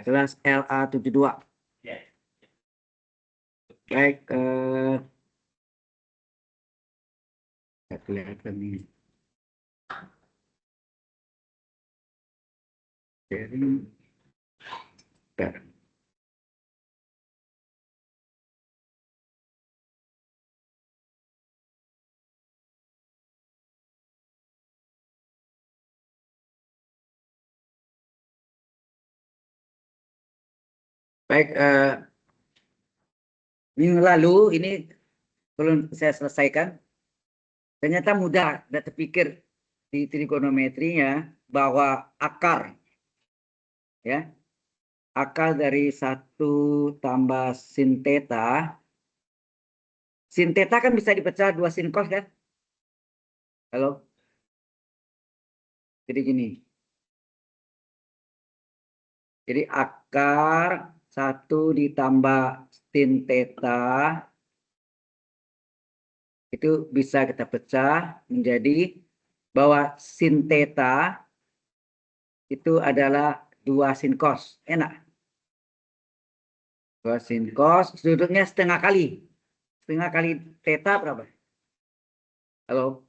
Kelas LA72. Baik, nggak kelihatan ini. Jadi, baik, minggu lalu ini belum saya selesaikan. Ternyata mudah dan terpikir di trigonometrinya bahwa akar, ya, akar dari 1 tambah sin theta. Sin theta kan bisa dipecah 2 sin cos kan? Halo? Jadi gini. Jadi akar 1 ditambah sin theta itu bisa kita pecah menjadi bahwa sin theta itu adalah 2 sin cos. Enak. 2 sin cos, sudutnya setengah kali. Setengah kali theta berapa? Halo?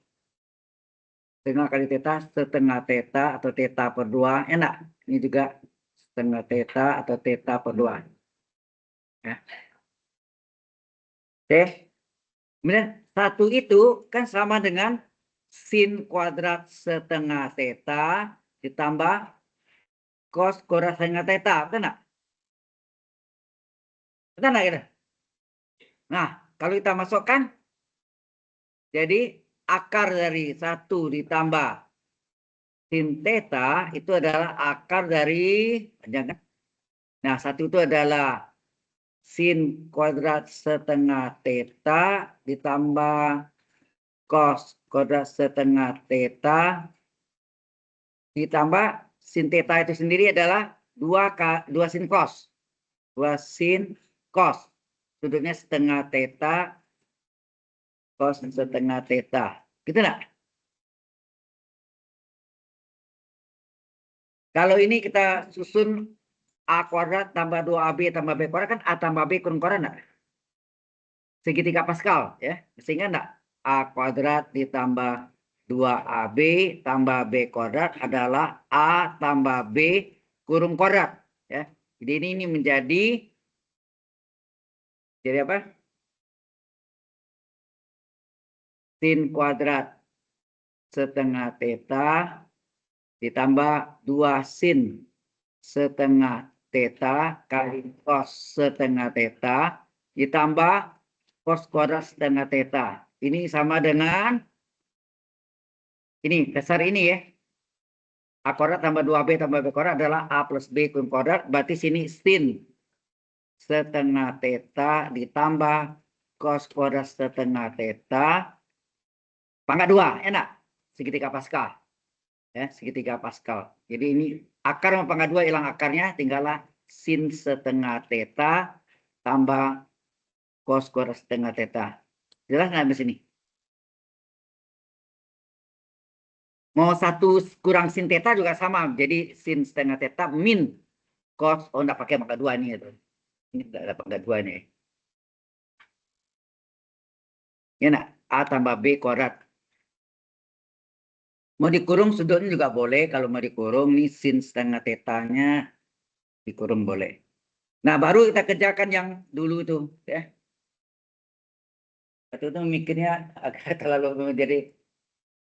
Setengah kali theta, setengah theta atau theta per 2. Enak. Ini juga setengah theta atau theta per 2. Ya. Oke. Kemudian 1 itu kan sama dengan sin kuadrat setengah theta ditambah cos kuadrat setengah theta. Betul nggak? Betul nggak kita? Nah, kalau kita masukkan, jadi akar dari 1 ditambah sin theta itu adalah akar dari, jangan. Nah, 1 itu adalah sin kuadrat setengah theta ditambah cos kuadrat setengah theta ditambah sin theta itu sendiri adalah 2 sin cos. 2 sin cos. Sudutnya setengah theta cos setengah theta. Gitu enggak? Kalau ini kita susun A kuadrat tambah 2AB tambah B kuadrat kan A tambah B kurung kuadrat enggak? Segitiga Pascal ya. Sehingga enggak? A kuadrat ditambah 2AB tambah B kuadrat adalah A tambah B kurung kuadrat ya. Jadi ini menjadi apa? Sin kuadrat setengah theta ditambah 2 sin setengah theta kali cos setengah theta ditambah cos kuadrat setengah theta. Ini sama dengan ini, dasar ini ya. A kuadrat tambah 2B tambah B kuadrat adalah A plus B kurung kuadrat. Berarti sini sin setengah theta ditambah cos kuadrat setengah theta pangkat 2. Enak? Segitiga Pascal. Ya, segitiga Pascal. Jadi ini akar sama pangkat 2 hilang akarnya, tinggallah sin setengah theta tambah cos kuadrat setengah theta. Jelas nggak di sini? Mau 1 kurang sin theta juga sama. Jadi sin setengah theta min cos. Oh, enggak pakai pangkat 2 ini. Itu. Ini enggak ada pangkat 2 nih. Ya, nak. A tambah B kuadrat. Mau dikurung sudutnya juga boleh. Kalau mau dikurung, nih sin setengah tetanya dikurung boleh. Nah, baru kita kerjakan yang dulu itu. Ya. Waktu itu mikirnya agak terlalu menjadi,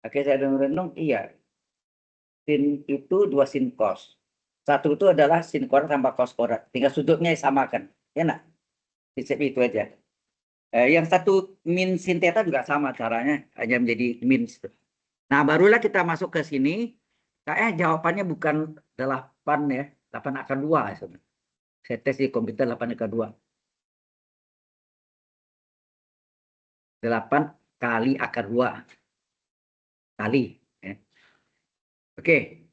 akhirnya saya renung, iya. Sin itu 2 sin cos. 1 itu adalah sin kuadrat tambah cos kuadrat. Tinggal sudutnya disamakan. Ya, nak? Itu aja. Yang 1 min sin theta juga sama caranya. Hanya menjadi min. Nah, barulah kita masuk ke sini. Jawabannya bukan 8 ya. 8 akar 2. Saya tes di komputer 8 akar 2. 8 kali akar 2. Kali. Ya. Oke.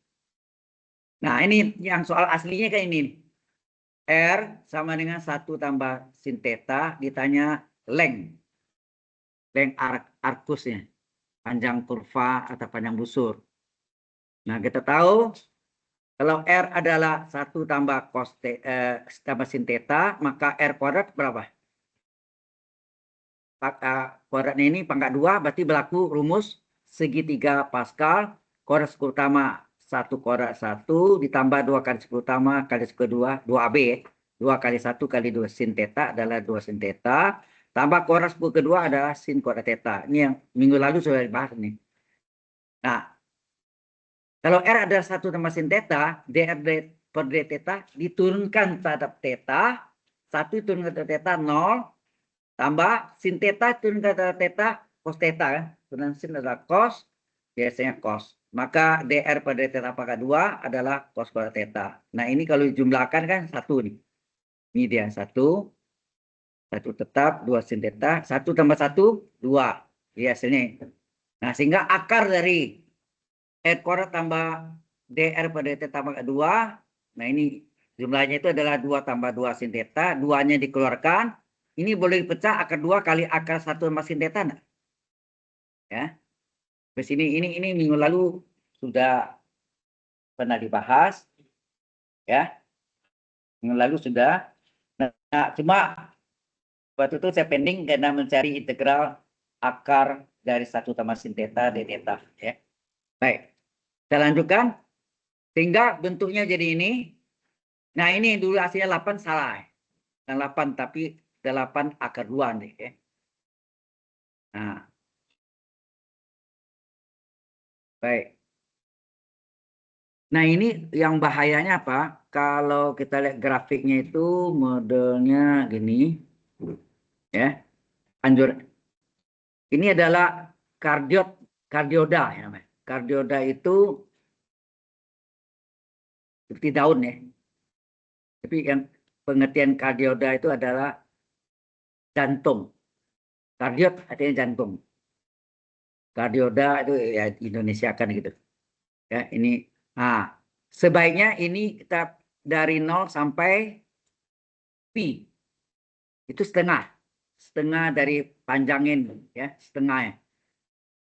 Nah, ini yang soal aslinya kayak ini. R sama dengan 1 tambah sin theta ditanya length. Length arkusnya. Panjang kurva atau panjang busur. Nah, kita tahu Kalau R adalah 1 tambah cos tambah sin theta, maka R kuadrat berapa? Kuadratnya ini pangkat 2, berarti berlaku rumus segitiga Pascal, kuadrat sekutu utama 1 kuadrat 1 ditambah 2 kali sekutu utama kali sekutu 2, 2AB ya. 2 kali 1 kali 2 sin theta adalah 2 sin theta, tambah kuadrat sekutu kedua adalah sin kuadrat theta. Ini yang minggu lalu sudah dibahas nih. Nah, kalau R adalah 1 tambah sin theta, dr per d theta diturunkan terhadap theta, 1 diturunkan terhadap theta 0, tambah sin theta turunkan terhadap theta, cos theta kan. Turunkan sin adalah cos, biasanya cos. Maka dr per d theta pangkat 2 adalah cos kuadrat theta. Nah, ini kalau dijumlahkan kan 1 nih. Ini dia 1 tetap, 2 sin theta, 1 tambah 1, 2. Ini hasilnya. Nah, sehingga akar dari R kuadrat tambah dr per d theta pangkat 2. Nah, ini jumlahnya itu adalah 2 tambah 2 sin theta. 2-nya dikeluarkan. Ini boleh dipecah akar 2 kali akar 1 tambah sin theta enggak? Ya. Terus ini minggu lalu sudah pernah dibahas. Ya. Minggu lalu sudah. Nah, cuma waktu itu saya pending karena mencari integral akar dari 1 tambah sin theta d theta. Ya. Baik. Kita lanjutkan. Sehingga bentuknya jadi ini. Nah, ini dulu hasilnya 8 salah. Dan 8 tapi 8 akar 2 nih ya. Nah. Baik. Nah, ini yang bahayanya apa? Kalau kita lihat grafiknya itu modelnya gini. Ya. Anjur. Ini adalah kardioda ya namanya. Kardioda itu seperti daun ya. Tapi yang pengertian kardioda itu adalah jantung. Kardiot artinya jantung. Kardioda itu ya Indonesia kan gitu. Ya, ini sebaiknya ini kita dari 0 sampai pi. Itu setengah dari panjangin ya, setengahnya.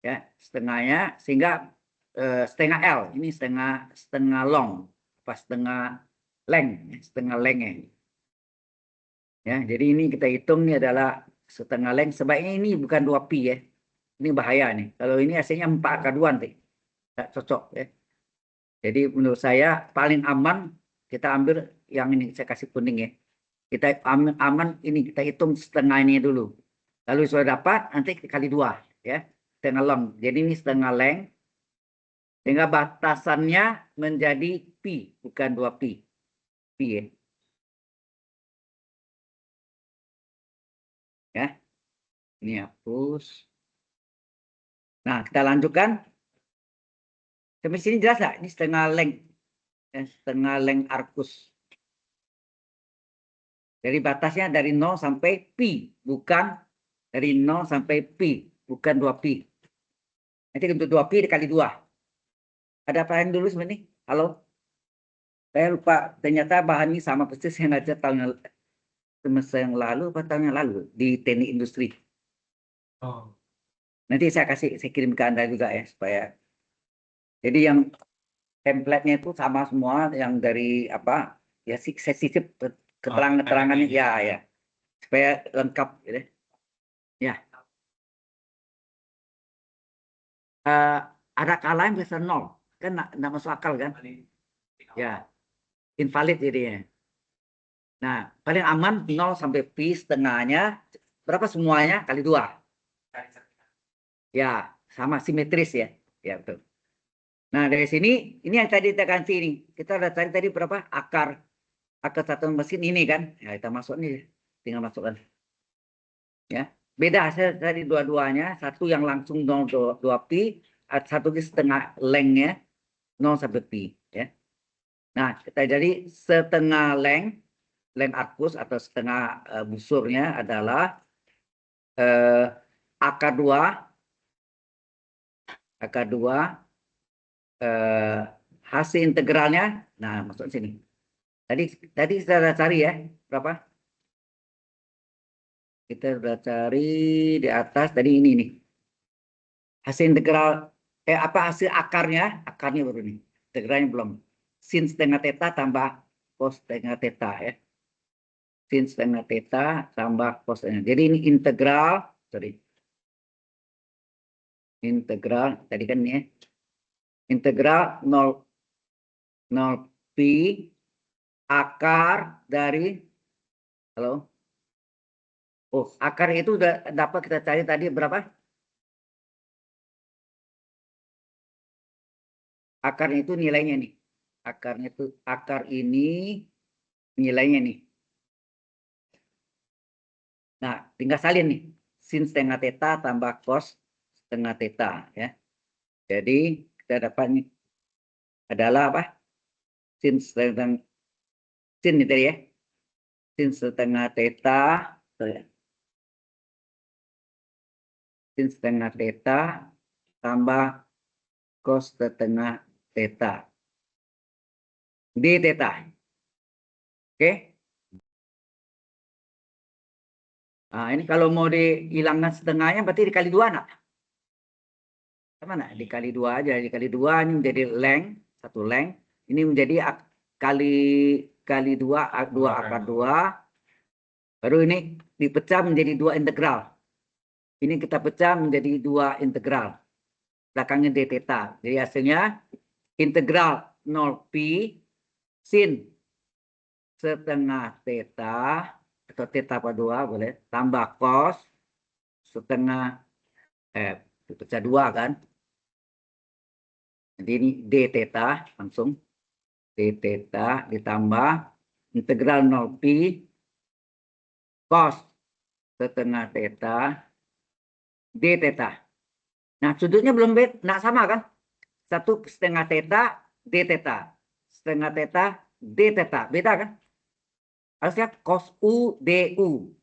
Ya, setengahnya sehingga setengah L, ini setengah long, apa setengah lengnya. Ya, jadi ini kita hitung ini adalah setengah leng. Sebaiknya ini bukan 2 pi ya. Ini bahaya nih. Kalau ini hasilnya 4 akar 2 nanti. Tidak cocok ya. Jadi menurut saya paling aman kita ambil yang ini saya kasih kuning ya. Kita aman ini kita hitung setengah ini dulu. Lalu sudah dapat nanti kali 2 ya. Setengah long. Jadi ini setengah leng. Sehingga batasannya menjadi pi, bukan 2 pi. Pi ya. Ya. Ini hapus. Nah, kita lanjutkan. Sampai sini jelas nggak? Ini setengah leng. Setengah leng arcus. Jadi batasnya dari 0 sampai pi, bukan dari 0 sampai pi, bukan 2 pi. Nanti untuk 2 pi dikali 2. Ada pertanyaan dulu sebenarnya? Halo? Saya lupa, ternyata bahan ini sama persis yang ngajar semester yang lalu atau tahun yang lalu di teknik industri. Oh. Nanti saya kirim ke Anda juga ya supaya. Jadi yang template-nya itu sama semua yang dari apa? Ya saya sisip keterangan-keterangannya ya. Supaya lengkap gitu. Ya. Ada kalanya bisa 0. Kan enggak masuk akal kan? Ya. Invalid jadinya. Nah, paling aman 0 sampai pi setengahnya berapa semuanya kali 2. Ya, sama simetris ya. Ya, betul. Nah, dari sini ini yang tadi kita ganti ini. Kita udah cari tadi berapa akar satu mesin ini kan. Ya, kita masuk nih. Tinggal masukkan. Ya. Beda hasil tadi dua-duanya, satu yang langsung 0,2 pi, satu di setengah lengnya 0 sampai pi ya. Nah, kita jadi setengah leng arcus atau setengah busurnya adalah akar 2 hasil integralnya. Nah, masuk sini. Tadi kita sudah cari ya, berapa? Kita sudah cari di atas tadi ini nih. Hasil integral hasil akarnya baru nih. Integralnya belum. sin setengah theta tambah cos setengah theta ya. Sin setengah theta tambah cos setengah. Jadi ini integral, integral tadi kan ya. Integral 0 pi akar dari akar itu udah dapat kita cari tadi berapa? Akarnya itu nilainya nih. Akarnya itu akar ini nilainya nih. Nah, tinggal salin nih. Sin setengah theta tambah cos setengah theta ya. Jadi kita dapat nih adalah apa? Sin setengah sin itu ya. Sin setengah theta sin setengah theta tambah cos setengah theta d theta. Oke. Nah, ini kalau mau dihilangkan setengahnya berarti dikali 2 nak. Mana? Dikali 2 aja. Dikali 2 ini menjadi length, satu length. Ini menjadi kali 2 akar 2. Baru ini dipecah menjadi 2 integral. Ini kita pecah menjadi 2 integral. Belakangnya d theta. Jadi hasilnya integral 0 pi sin setengah theta atau theta per 2 boleh tambah cos setengah pecah 2 kan. Jadi ini d theta langsung d theta ditambah integral 0 pi cos setengah theta d theta. Nah, sudutnya belum nggak sama kan? 1 setengah theta d theta. Setengah theta d theta. Beda kan? Harusnya cos u du.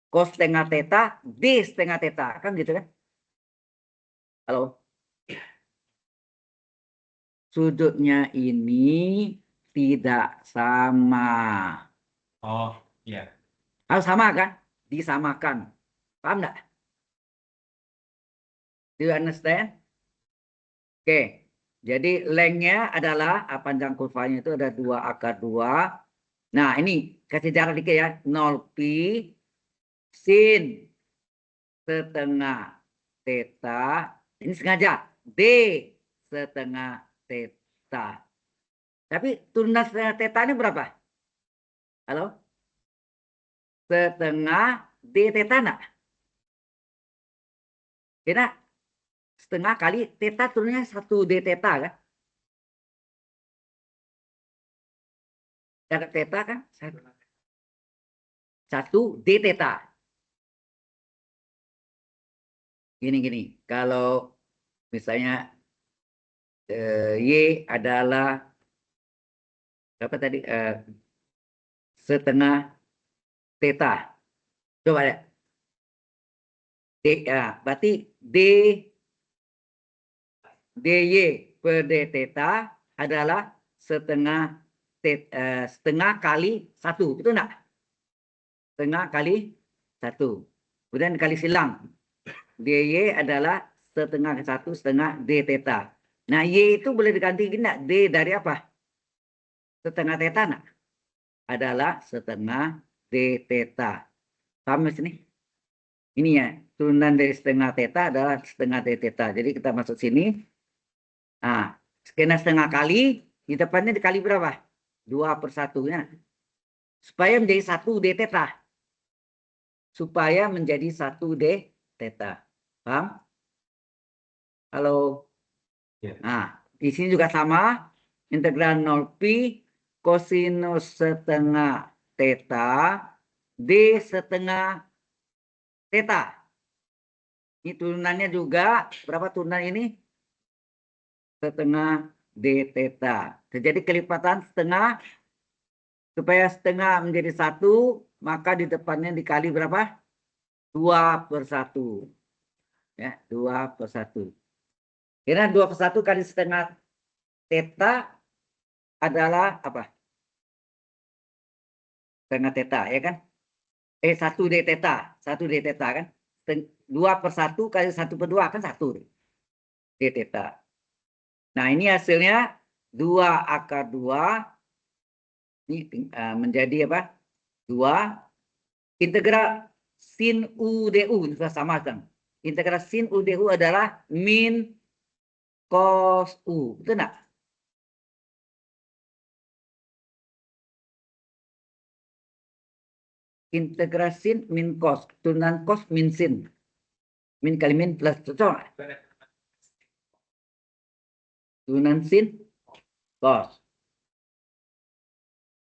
Cos setengah theta d setengah theta. Kan gitu kan? Halo? Sudutnya ini tidak sama. Oh, iya. Harus sama kan? Disamakan. Paham nggak? Do you understand? Oke. Jadi lengthnya adalah panjang kurvanya itu ada 2 akar 2. Nah, ini kasih jarak dikit ya. 0 pi sin setengah theta. Ini sengaja. D setengah theta. Tapi turunan setengah theta ini berapa? Halo? Setengah D theta enggak? Kita setengah kali theta turunnya 1 D theta kan? Jarak theta kan? 1 D theta. Gini. Kalau misalnya Y adalah apa tadi? Setengah theta. Coba ya. Berarti dy per d theta adalah setengah kali 1. Betul enggak? Setengah kali 1. Kemudian kali silang. dy adalah setengah ke 1 setengah d theta. Nah, y itu boleh diganti enggak? D dari apa? Setengah theta enggak? Adalah setengah d theta. Paham di sini? Ini ya, turunan dari setengah theta adalah setengah d theta. Jadi kita masuk sini. Nah, skena setengah kali, di depannya dikali berapa? 2/1 ya. Supaya menjadi 1 d theta. Supaya menjadi 1 d theta. Paham? Halo? Ya. Nah, di sini juga sama. Integral 0 pi kosinus setengah theta d setengah theta. Ini turunannya juga berapa turunan ini? Setengah d theta. Terjadi kelipatan setengah. Supaya setengah menjadi 1, maka di depannya dikali berapa? 2/1. Ya, 2/1. Kira 2/1 kali setengah theta adalah apa? Setengah theta, ya kan? 1 d theta. 1 d theta kan? 2/1 kali 1/2 kan 1 d theta. Nah, ini hasilnya 2 akar 2 ini menjadi apa? 2 integral sin U DU sudah sama kan? Integral sin U DU adalah min cos U, betul enggak? Integral sin min cos, turunan cos min sin. Min kali min plus, cocok? Turunan sin cos.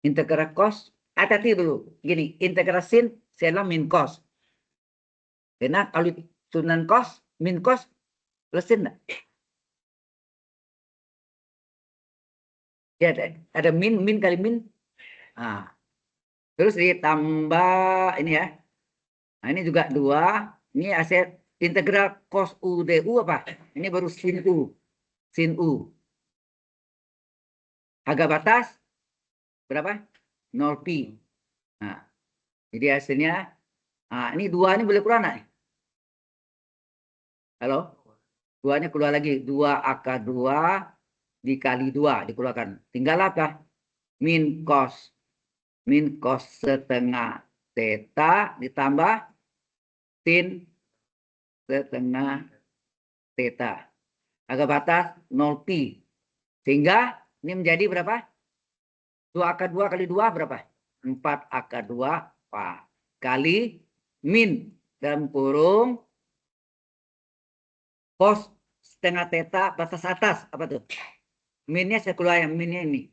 Integral cos, hati-hati dulu. Gini, integral sin saya min cos. Karena kalau turunan cos, min cos, plus sin enggak? Ya, ada min kali min. Nah, terus ditambah ini ya. Nah, ini juga 2. Ini hasil integral cos U DU apa? Ini baru sin U. Sin U. Harga batas berapa? 0pi. Nah, jadi hasilnya, nah, ini 2 ini boleh keluar nggak? Halo? 2-nya keluar lagi. 2 akar 2 dikali 2 dikeluarkan. Tinggal apa? Min cos setengah theta ditambah sin setengah theta. Harga batas 0pi. Sehingga ini menjadi berapa? 2 akar 2 kali 2 berapa? 4 akar 2 kali min dalam kurung cos setengah theta batas atas. Apa tuh? Minnya saya keluar yang minnya ini.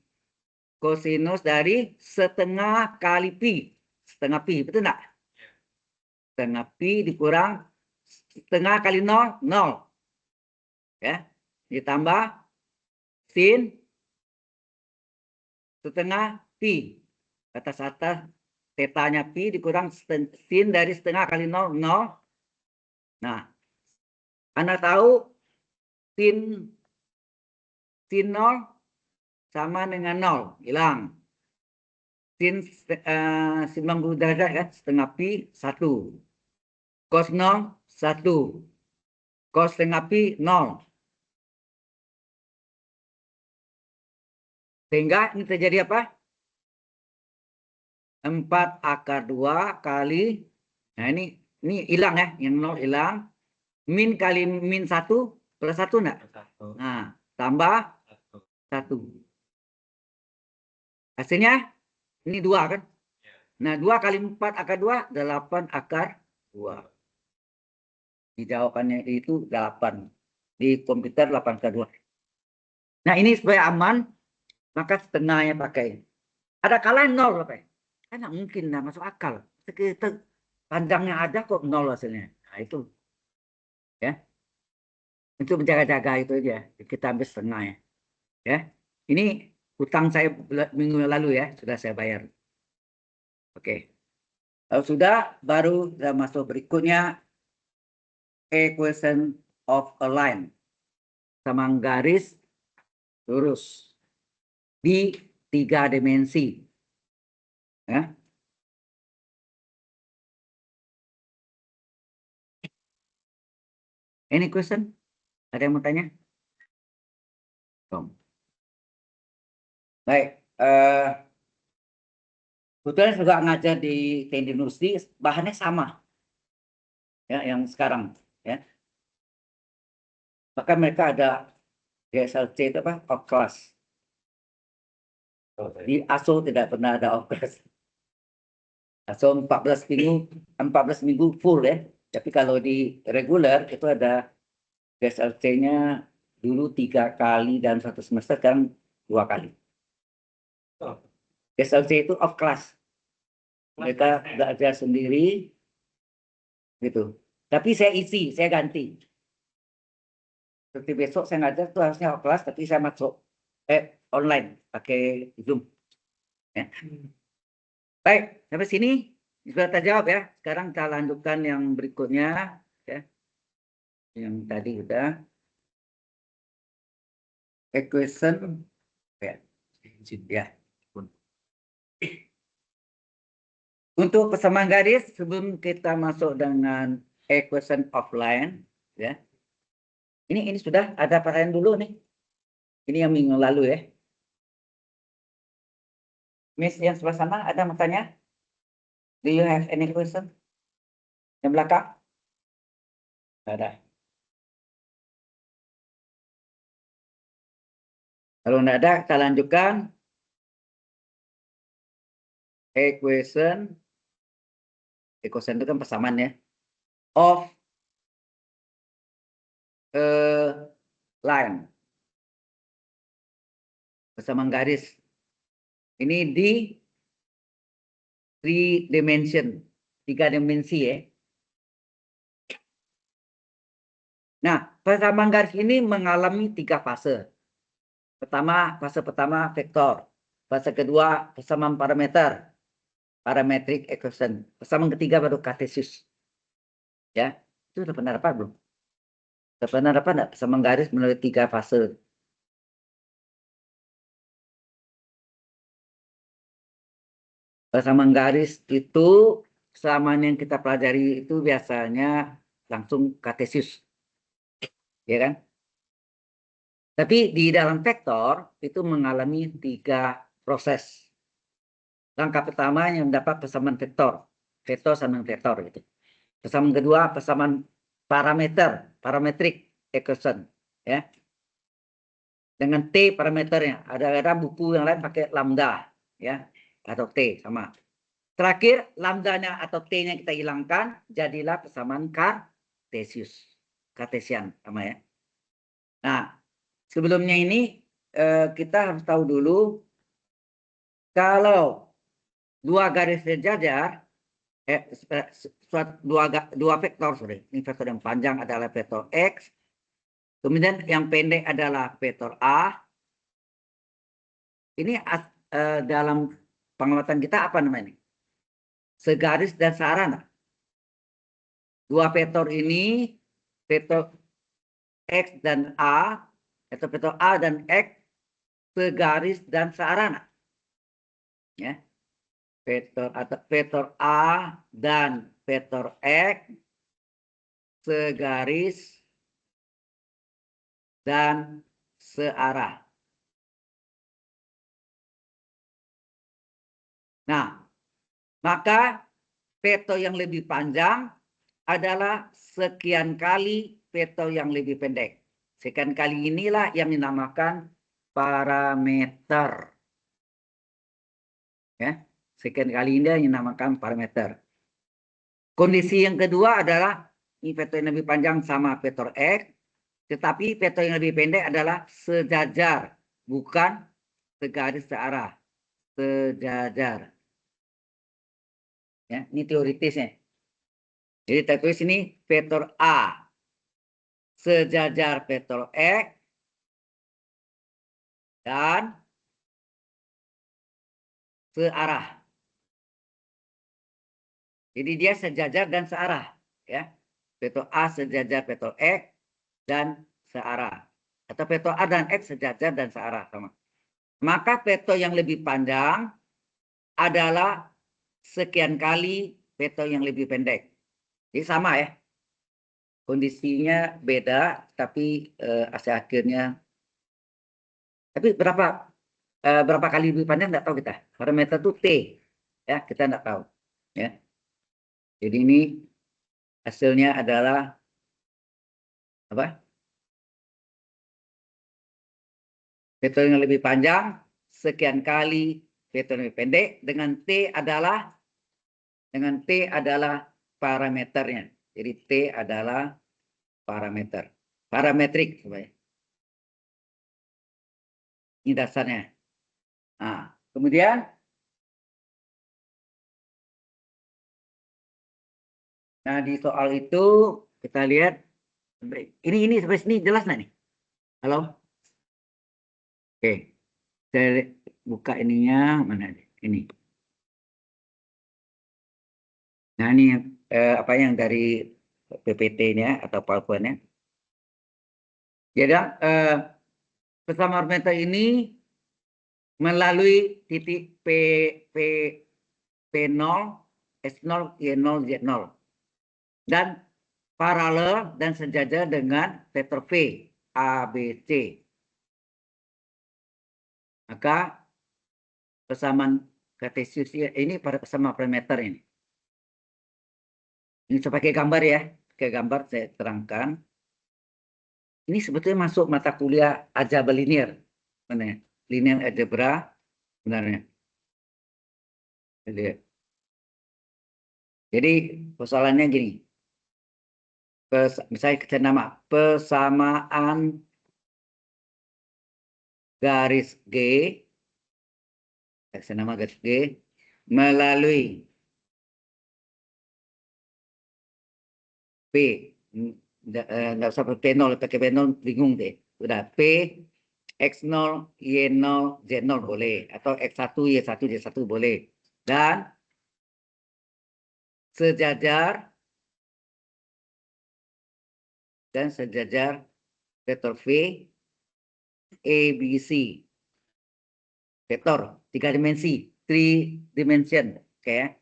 Kosinus dari setengah kali pi. Setengah pi, betul enggak? Setengah pi dikurang setengah kali 0, 0. Ya, ditambah sin setengah pi. Batas atas tetanya pi dikurang sin dari setengah kali 0, 0. Nah, Anda tahu sin 0 sama dengan 0, hilang. Sin 90 derajat kan, setengah pi 1. Cos 0, 1. Cos setengah pi 0. Sehingga ini terjadi apa? 4 akar 2 kali, nah ini hilang ya, yang 0 hilang. Min kali min 1 plus 1 enggak? Nah, tambah 1. Hasilnya ini 2 kan? Nah, 2 kali 4 akar 2, 8 akar 2. Di jawabannya itu 8. Di komputer 8 akar 2. Nah, ini supaya aman, maka setengahnya pakai. Ada kalanya 0 pakai. Kan nggak mungkin, nggak masuk akal. Kita pandangnya ada kok 0 hasilnya. Nah, itu. Ya. Untuk menjaga-jaga itu aja. Kita ambil setengahnya. Ya. Ini hutang saya minggu lalu ya, sudah saya bayar. Oke. Kalau sudah, baru kita masuk berikutnya. Equation of a line. Sama garis lurus. Di 3 dimensi. Ya. Any question? Ada yang mau tanya? Baik. Kebetulan juga ngajar di Teknik Industri, bahannya sama. Ya, yang sekarang. Ya. Maka mereka ada GSLC itu apa? Off class. Di ASO tidak pernah ada off class. ASO 14 minggu full ya. Tapi kalau di reguler itu ada GSLC-nya dulu 3 kali dalam 1 semester, sekarang 2 kali. GSLC itu off class. Mereka belajar sendiri gitu. Tapi saya isi, saya ganti. Seperti besok saya ngajar itu harusnya off class, tapi saya masuk online pakai Zoom. Ya. Baik, sampai sini sudah terjawab ya. Sekarang kita lanjutkan yang berikutnya ya. Yang tadi sudah equation ya. Ya. Untuk persamaan garis, sebelum kita masuk dengan equation of line ya. Ini sudah ada pertanyaan dulu nih. Ini yang minggu lalu ya. Miss yang sebelah sana ada yang bertanya? Do you have any question? Yang belakang? Tidak ada. Kalau tidak ada, kita lanjutkan. Equation itu kan persamaan ya. Of line. Persamaan garis. Ini di 3 dimension. 3 dimensi ya. Nah, persamaan garis ini mengalami 3 fase. Fase pertama vektor. Fase kedua persamaan parameter. Parametric equation. Persamaan ketiga baru kartesius. Ya, itu udah pernah dapat belum? Udah pernah dapat enggak persamaan garis melalui 3 fase? Persamaan garis itu persamaan yang kita pelajari itu biasanya langsung kartesius. Ya kan? Tapi di dalam vektor itu mengalami 3 proses. Langkah pertama yang dapat persamaan vektor. Vektor sama vektor gitu. Persamaan kedua persamaan parameter, parametric equation ya. Dengan T parameternya. Ada buku yang lain pakai lambda ya atau T sama. Terakhir lambdanya atau T-nya kita hilangkan, jadilah persamaan kartesius. Kartesian sama ya. Nah, sebelumnya ini kita harus tahu dulu kalau dua garis sejajar dua vektor, sorry. Ini vektor yang panjang adalah vektor X. Kemudian yang pendek adalah vektor A. Ini dalam pengamatan kita apa namanya? Segaris dan searah. Dua vektor ini, vektor X dan A, atau vektor A dan X, segaris dan searah. Ya. Vektor A dan vektor X segaris dan searah. Nah, maka vektor yang lebih panjang adalah sekian kali vektor yang lebih pendek. Sekian kali inilah yang dinamakan parameter. Ya, sekian kali ini yang dinamakan parameter. Kondisi yang kedua adalah ini vektor yang lebih panjang sama vektor X, tetapi vektor yang lebih pendek adalah sejajar, bukan segaris searah. Sejajar. Ya, ini teoritisnya. Jadi kita tulis ini vektor A sejajar vektor X dan searah. Jadi dia sejajar dan searah, ya. Vektor A sejajar vektor X dan searah. Atau vektor A dan X sejajar dan searah sama. Maka vektor yang lebih panjang adalah sekian kali vektor yang lebih pendek. Jadi sama ya. Kondisinya beda, tapi hasil akhirnya. Tapi berapa kali lebih panjang nggak tahu kita. Parameter itu T, ya kita nggak tahu. Ya. Jadi ini hasilnya adalah apa? Vektor yang lebih panjang sekian kali vektor yang lebih pendek dengan T adalah parameternya. Jadi T adalah parameter. Parametrik sebenarnya. Ini dasarnya. Nah, kemudian di soal itu kita lihat ini sampai sini jelas nggak nih? Halo? Oke. Saya buka ininya mana ini. Nah, ini apa yang dari PPT-nya atau PowerPoint-nya. Jadi persamaan parameter ini melalui titik P0, S0, Y0, Z0 dan paralel dan sejajar dengan vektor V ABC. Maka persamaan Kartesius ini pada sama parameter ini. Ini saya pakai gambar ya. Pakai gambar saya terangkan. Ini sebetulnya masuk mata kuliah aljabar linear. Mana ya? Linear algebra sebenarnya. Jadi persoalannya gini. Misalnya kita nama persamaan garis G. Saya nama garis G melalui P. Nggak usah pakai P0, pakai P0 bingung deh. Udah P, X0, Y0, Z0 boleh. Atau X1, Y1, Z1 boleh. Dan sejajar vektor V, A, B, C. Vektor, 3 dimensi, 3 dimension. Oke.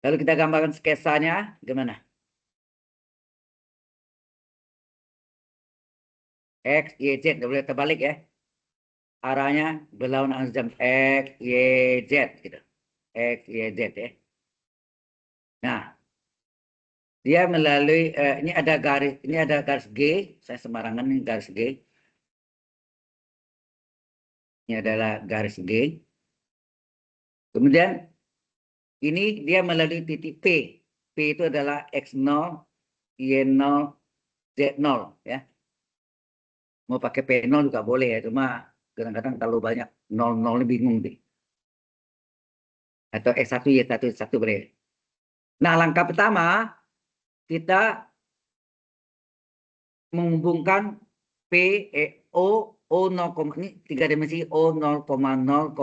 Lalu kita gambarkan sketsanya gimana? X, Y, Z, nggak boleh terbalik ya. Arahnya berlawanan jam X, Y, Z gitu. X, Y, Z ya. Nah, dia melalui ini ada garis G, saya sembarangan ini garis G. Ini adalah garis G. Kemudian ini dia melalui titik P. P itu adalah X0, Y0, Z0 ya. Mau pakai P0 juga boleh ya, cuma kadang-kadang terlalu banyak 0 bingung deh. Atau X1, Y1, Z1 boleh. Nah, langkah pertama kita menghubungkan P, O 0, ini 3 dimensi O 0,0,0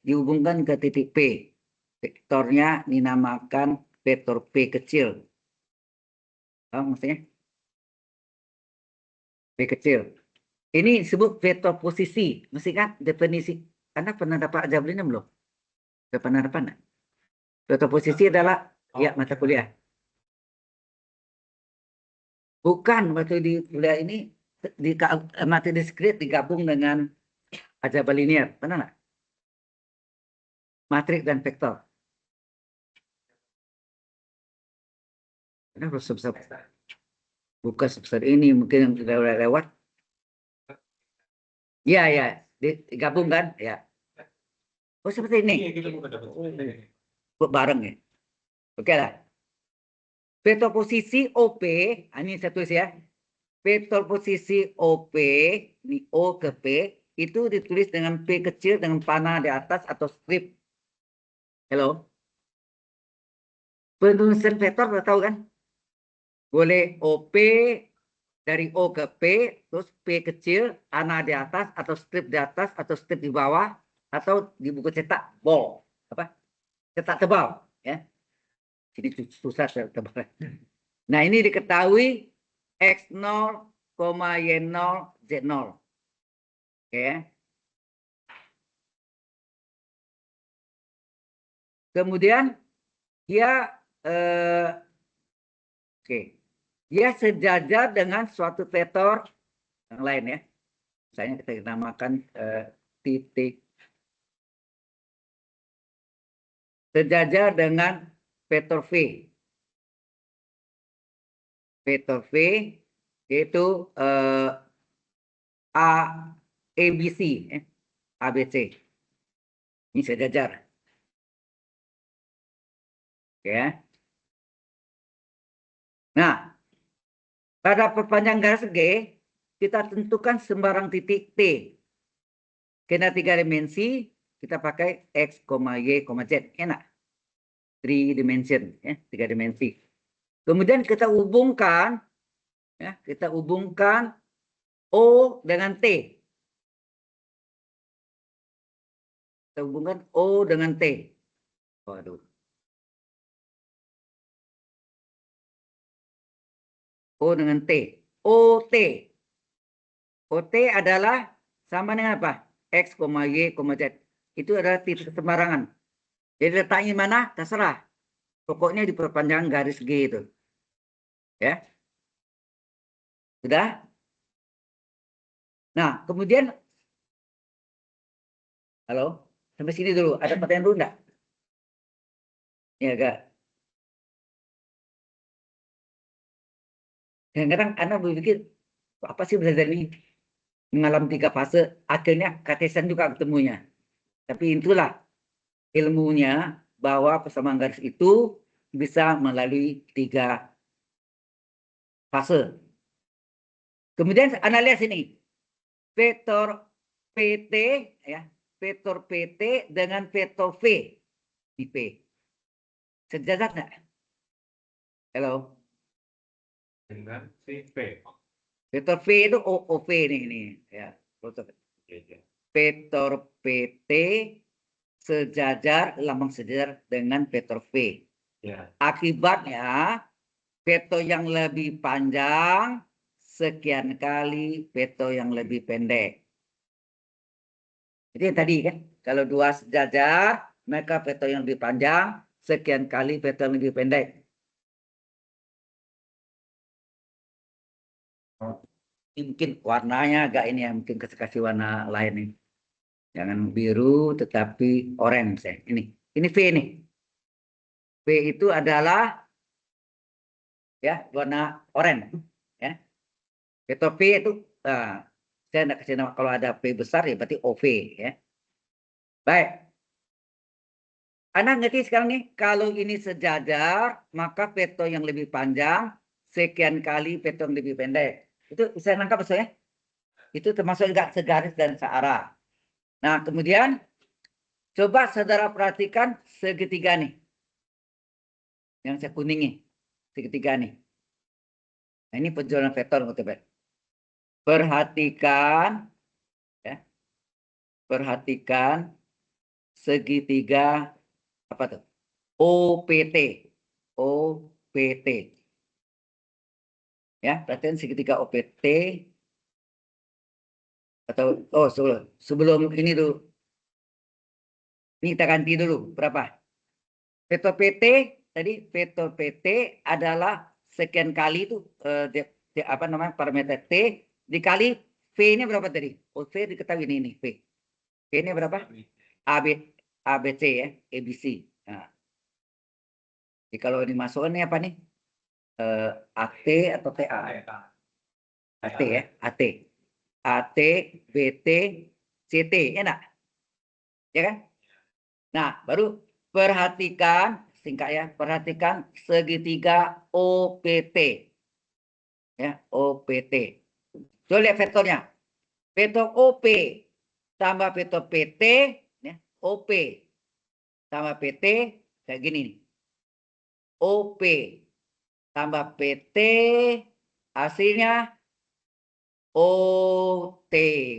dihubungkan ke titik P. Vektornya dinamakan vektor P kecil. Oh, maksudnya? P kecil. Ini disebut vektor posisi. Mesti kan definisi. Anda pernah dapat aljabar ini belum? Sudah pernah dapat enggak? Vektor posisi adalah ya mata kuliah. Bukan waktu di kuliah ini di materi diskrit digabung dengan aljabar linear. Pernah nggak? Matrik dan vektor. Kenapa sebesar? Bukan sebesar ini, mungkin yang sudah lewat. Ya, ya, digabung kan? Ya. Oh, seperti ini. Bareng ya. Oke lah. Vektor posisi OP, ini saya tulis ya. Vektor posisi OP, ini O ke P, itu ditulis dengan P kecil dengan panah di atas atau strip. Halo? Penulisan vektor sudah tahu kan? Boleh OP dari O ke P, terus P kecil, panah di atas atau strip di atas atau strip di bawah atau di buku cetak bol, apa? Cetak tebal, ya. Jadi susah tebal. Nah, ini diketahui X0, Y0, Z0. Oke. Kemudian dia oke. Dia sejajar dengan suatu vektor yang lain ya. Misalnya kita namakan titik sejajar dengan vektor V. Vektor V yaitu ABC, ABC. Ini sejajar. Ya. Nah, pada perpanjang garis G, kita tentukan sembarang titik T. Karena 3 dimensi, kita pakai X, Y, Z. Enak. 3 dimension, ya, 3 dimensi. Kemudian kita hubungkan, ya, kita hubungkan O dengan T. Kita hubungkan O dengan T. Waduh. O dengan T. OT. OT adalah sama dengan apa? X, Y, Z. Itu adalah titik sembarangan. Jadi letaknya mana? Terserah. Pokoknya di perpanjangan garis G itu. Ya. Sudah? Nah, kemudian halo? Sampai sini dulu. Ada pertanyaan dulu enggak? Ya, enggak. Kadang-kadang Anda berpikir, apa sih belajar ini? Mengalami 3 fase, akhirnya Cartesian juga ketemunya. Tapi itulah ilmunya, bahwa persamaan garis itu bisa melalui 3 fase. Kemudian Anda lihat sini, vektor PT, ya, vektor PT dengan vektor V di P. Sejajar nggak? Halo, Dengan si P. vektor V itu OV nih, ya. Vektor PT sejajar, lambang sejajar dengan vektor V. Ya. Akibatnya vektor yang lebih panjang sekian kali vektor yang lebih pendek. Jadi tadi kan, kalau 2 sejajar, maka vektor yang lebih panjang sekian kali vektor yang lebih pendek. Ini mungkin warnanya agak ini ya, mungkin kasih warna lain nih. Jangan biru tetapi orange ya. Ini V nih. V itu adalah ya warna oranye ya. Vektor V itu saya tidak kasih nama, kalau ada V besar ya berarti OV ya. Baik. Anda ngerti sekarang nih, kalau ini sejajar, maka vektor yang lebih panjang sekian kali vektor yang lebih pendek. Itu bisa nangkap maksudnya? Itu termasuk juga segaris dan searah. Nah, kemudian coba saudara perhatikan segitiga nih. Yang saya kuningi, segitiga nih. Nah, ini penjualan vektor, teman-teman. Perhatikan, ya, perhatikan segitiga apa tuh? OPT, OPT. Ya, perhatikan segitiga OPT. Atau sebelum ini dulu. Ini kita ganti dulu berapa? Vektor PT tadi, vektor PT adalah sekian kali itu apa namanya, parameter T dikali V-nya berapa tadi? Oh, V diketahui ini V. V-nya berapa? ABC ya, ABC. Nah, jadi kalau dimasukkan ini apa nih? AT atau TA? AT ya, AT. AT, BT, CT, enak. Ya kan? Nah, baru perhatikan, singkat ya, perhatikan segitiga OPT. Ya, OPT. Coba lihat vektornya. Vektor OP tambah vektor PT, ya, OP tambah PT, kayak gini nih. OP tambah PT, hasilnya OT.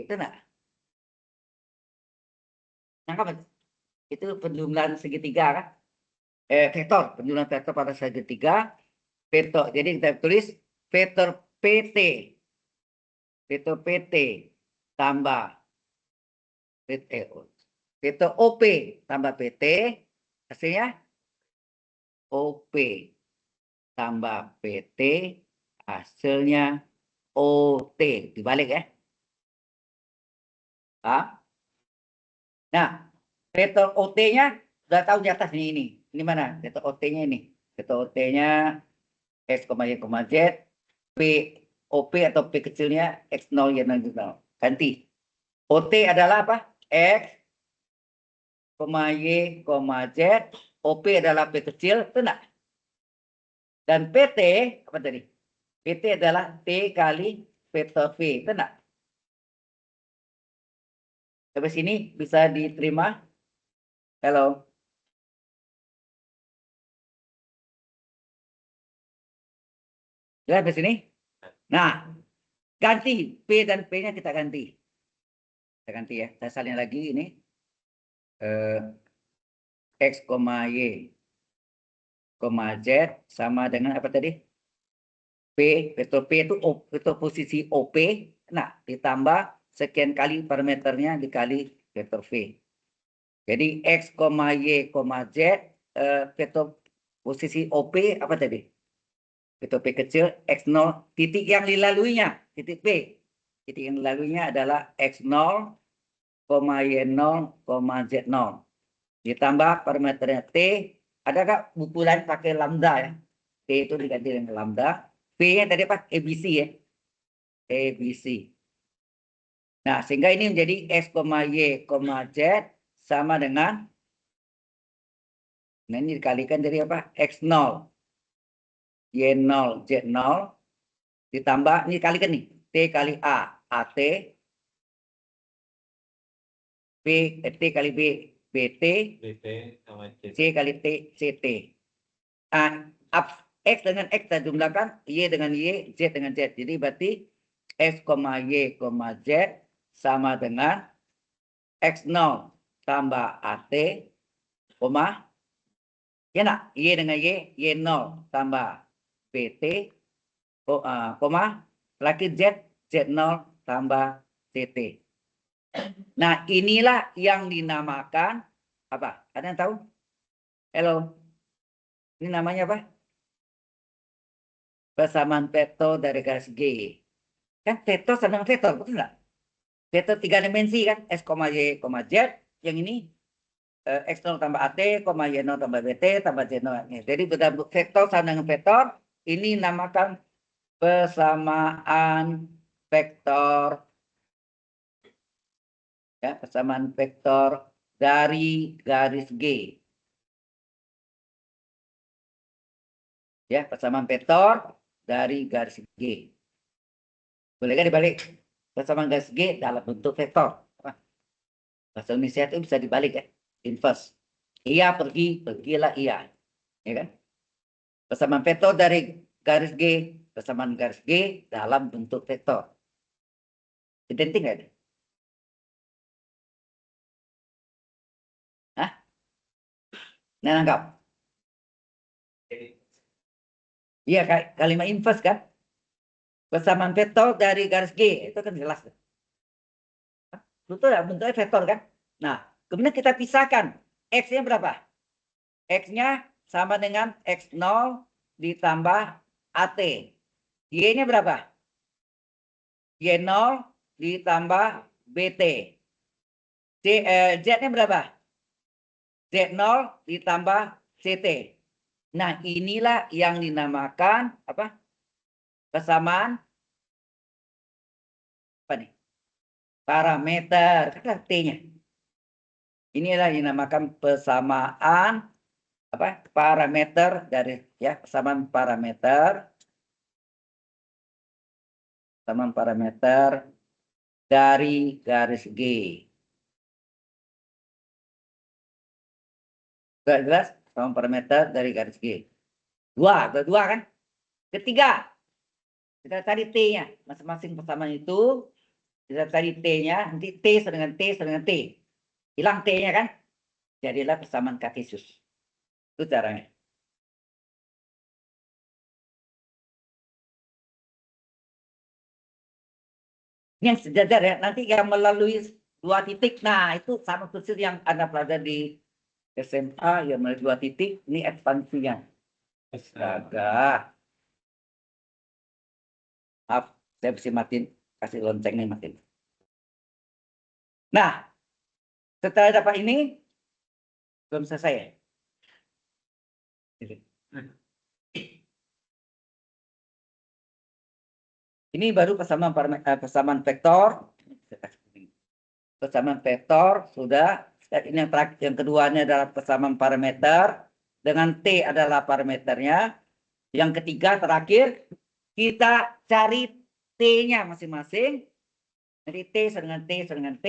Itu enggak? Nangkap? Itu penjumlahan segitiga kan? Vektor, penjumlahan vektor pada segitiga. Vektor, jadi kita tulis vektor PT. Vektor PT tambah vektor OP tambah PT, hasilnya OP tambah PT, hasilnya OT. Dibalik ya. Nah, vektor OT-nya udah tahu di atas ini. Ini mana? Vektor OT-nya ini. Vektor OT-nya X, Y, Z. P, OP atau P kecilnya X0, Y0. Ganti. OT adalah apa? X, Y, Z. OP adalah P kecil, itu enggak? Dan PT, apa tadi? PT adalah T kali vektor V, itu enggak? Sampai sini bisa diterima? Halo? Ya, sampai sini? Nah, ganti. P dan P-nya kita ganti. Kita ganti ya. Saya salin lagi ini. X, Y, Z sama dengan apa tadi? P, vektor P itu vektor posisi OP. Nah, ditambah sekian kali parameternya dikali vektor V. Jadi X, Y, Z, vektor posisi OP apa tadi? Vektor P kecil, X0, titik yang dilaluinya, titik P. Titik yang dilaluinya adalah X0, Y0, Z0. Ditambah parameternya T. Adakah buku lain pakai lambda ya? T itu diganti dengan lambda. P-nya tadi apa? ABC ya. ABC. Nah, sehingga ini menjadi X, Y, Z sama dengan, nah ini dikalikan dari apa? X0, Y0, Z0, ditambah, ini dikalikan nih, T kali A, AT, T kali B, BT, BP sama C. C kali T, CT. X dengan X kita jumlahkan, Y dengan Y, Z dengan Z. Jadi berarti X, Y, Z sama dengan X0 tambah AT, koma, ya nak, Y dengan Y, Y0 tambah PT, koma, lagi Z, Z0 tambah CT. Nah, inilah yang dinamakan apa? Ada yang tahu? Halo. Ini namanya apa? Persamaan vektor dari garis G. Kan vektor sama dengan vektor, betul nggak? Vektor 3 dimensi kan? X, Y, Z. Yang ini X0 tambah AT, Y0 tambah BT, tambah Z0. Jadi vektor sama dengan vektor. Ini namakan persamaan vektor. Ya, persamaan vektor dari garis G. Ya, persamaan vektor dari garis G. Boleh kan dibalik? Persamaan garis G dalam bentuk vektor. Bahasa Indonesia itu bisa dibalik ya. Inverse. Ia pergi, pergilah ia. Ya kan? Persamaan vektor dari garis G, persamaan garis G dalam bentuk vektor. Identik nggak itu? Hah? Nah, anggap. Iya, kalimat inverse kan? Persamaan vektor dari garis G. Itu kan jelas. Betul ya, bentuknya vektor kan? Nah, kemudian kita pisahkan. X-nya berapa? X-nya sama dengan X0 ditambah AT. Y-nya berapa? Y0 ditambah BT. Z-nya berapa? Z0 ditambah CT. Nah, inilah yang dinamakan apa? Persamaan apa nih? Parameter. Kata T-nya. Inilah yang dinamakan persamaan apa? Parameter dari ya, persamaan parameter dari garis G. Sudah jelas? Persamaan parameter dari garis G. Dua kan? Ketiga, kita cari T-nya. Masing-masing persamaan itu, kita cari T-nya. Nanti T sama dengan T. Hilang T-nya kan? Jadilah persamaan Cartesius. Itu caranya. Ini yang sejajar ya. Nanti yang melalui dua titik. Nah, itu sama persis yang Anda pelajari di SMA yang melalui dua titik. Ini ekspansinya. Astaga. Maaf, saya mesti matiin. Kasih lonceng nih matiin. Nah, setelah dapat ini, belum selesai ya. Ini baru persamaan vektor. Persamaan vektor sudah. Ini yang terakhir, yang keduanya adalah persamaan parameter. Dengan T adalah parameternya. Yang ketiga terakhir, kita cari T-nya masing-masing. Jadi T dengan T dengan T.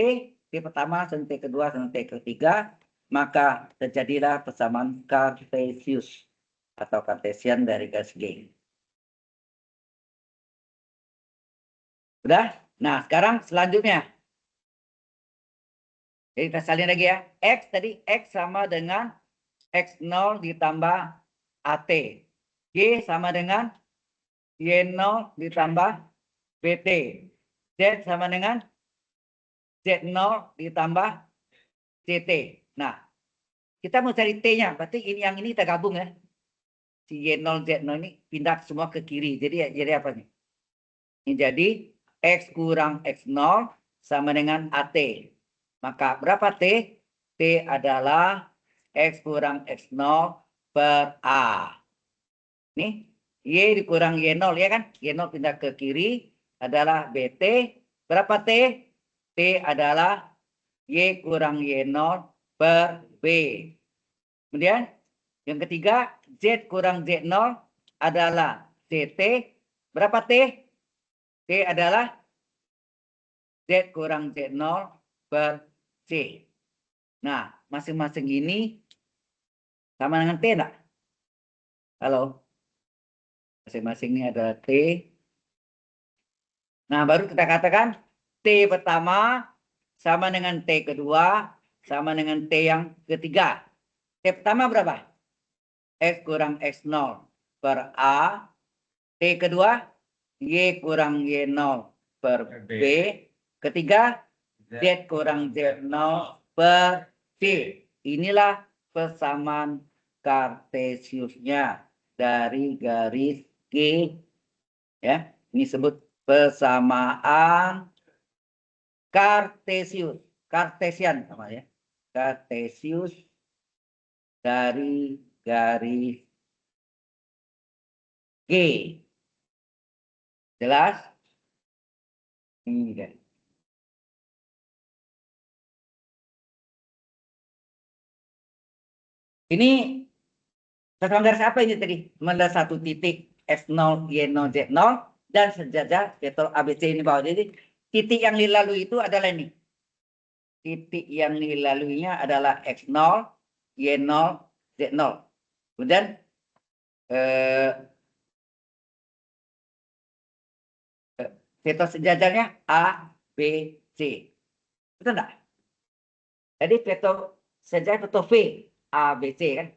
T pertama, T kedua, T ketiga. Maka terjadilah persamaan Cartesius atau Cartesian dari garis G. Udah? Nah, sekarang selanjutnya. Jadi kita salin lagi ya. X tadi X sama dengan X0 ditambah AT. Y sama dengan Y0 ditambah BT. Z sama dengan Z0 ditambah CT. Nah, kita mau cari T-nya. Berarti ini yang ini kita gabung ya. Si Y0, Z0 ini pindah semua ke kiri. Jadi apa nih? Ini jadi X kurang X0 sama dengan AT. Maka berapa T? T adalah X kurang X0 per A. Nih, Y dikurang Y0 ya kan? Y0 pindah ke kiri adalah BT. Berapa T? T adalah Y kurang Y0 per B. Kemudian yang ketiga, Z kurang Z0 adalah ZT. Berapa T? T adalah Z kurang Z0 per C. Nah, masing-masing ini sama dengan T enggak? Halo? Masing-masing ini adalah T. Nah, baru kita katakan T pertama sama dengan T kedua, sama dengan T yang ketiga. T pertama berapa? X kurang X0 per A. T kedua, Y kurang Y0 per B. Ketiga, Z kurang Z0 per C. Inilah persamaan kartesiusnya dari garis G. Ya, ini sebut persamaan kartesius. Kartesian namanya. Kartesius dari garis G. Jelas? Ini kan. Ini satuan garis apa ini tadi? Melihat satu titik S0, Y0, Z0 dan sejajar vektor ABC ini bawah. Jadi titik yang dilalui itu adalah ini. Titik yang dilaluinya adalah X0, Y0, Z0. Kemudian vektor sejajarnya A, B, C. Betul enggak? Jadi vektor sejajar vektor V, A, B, C kan?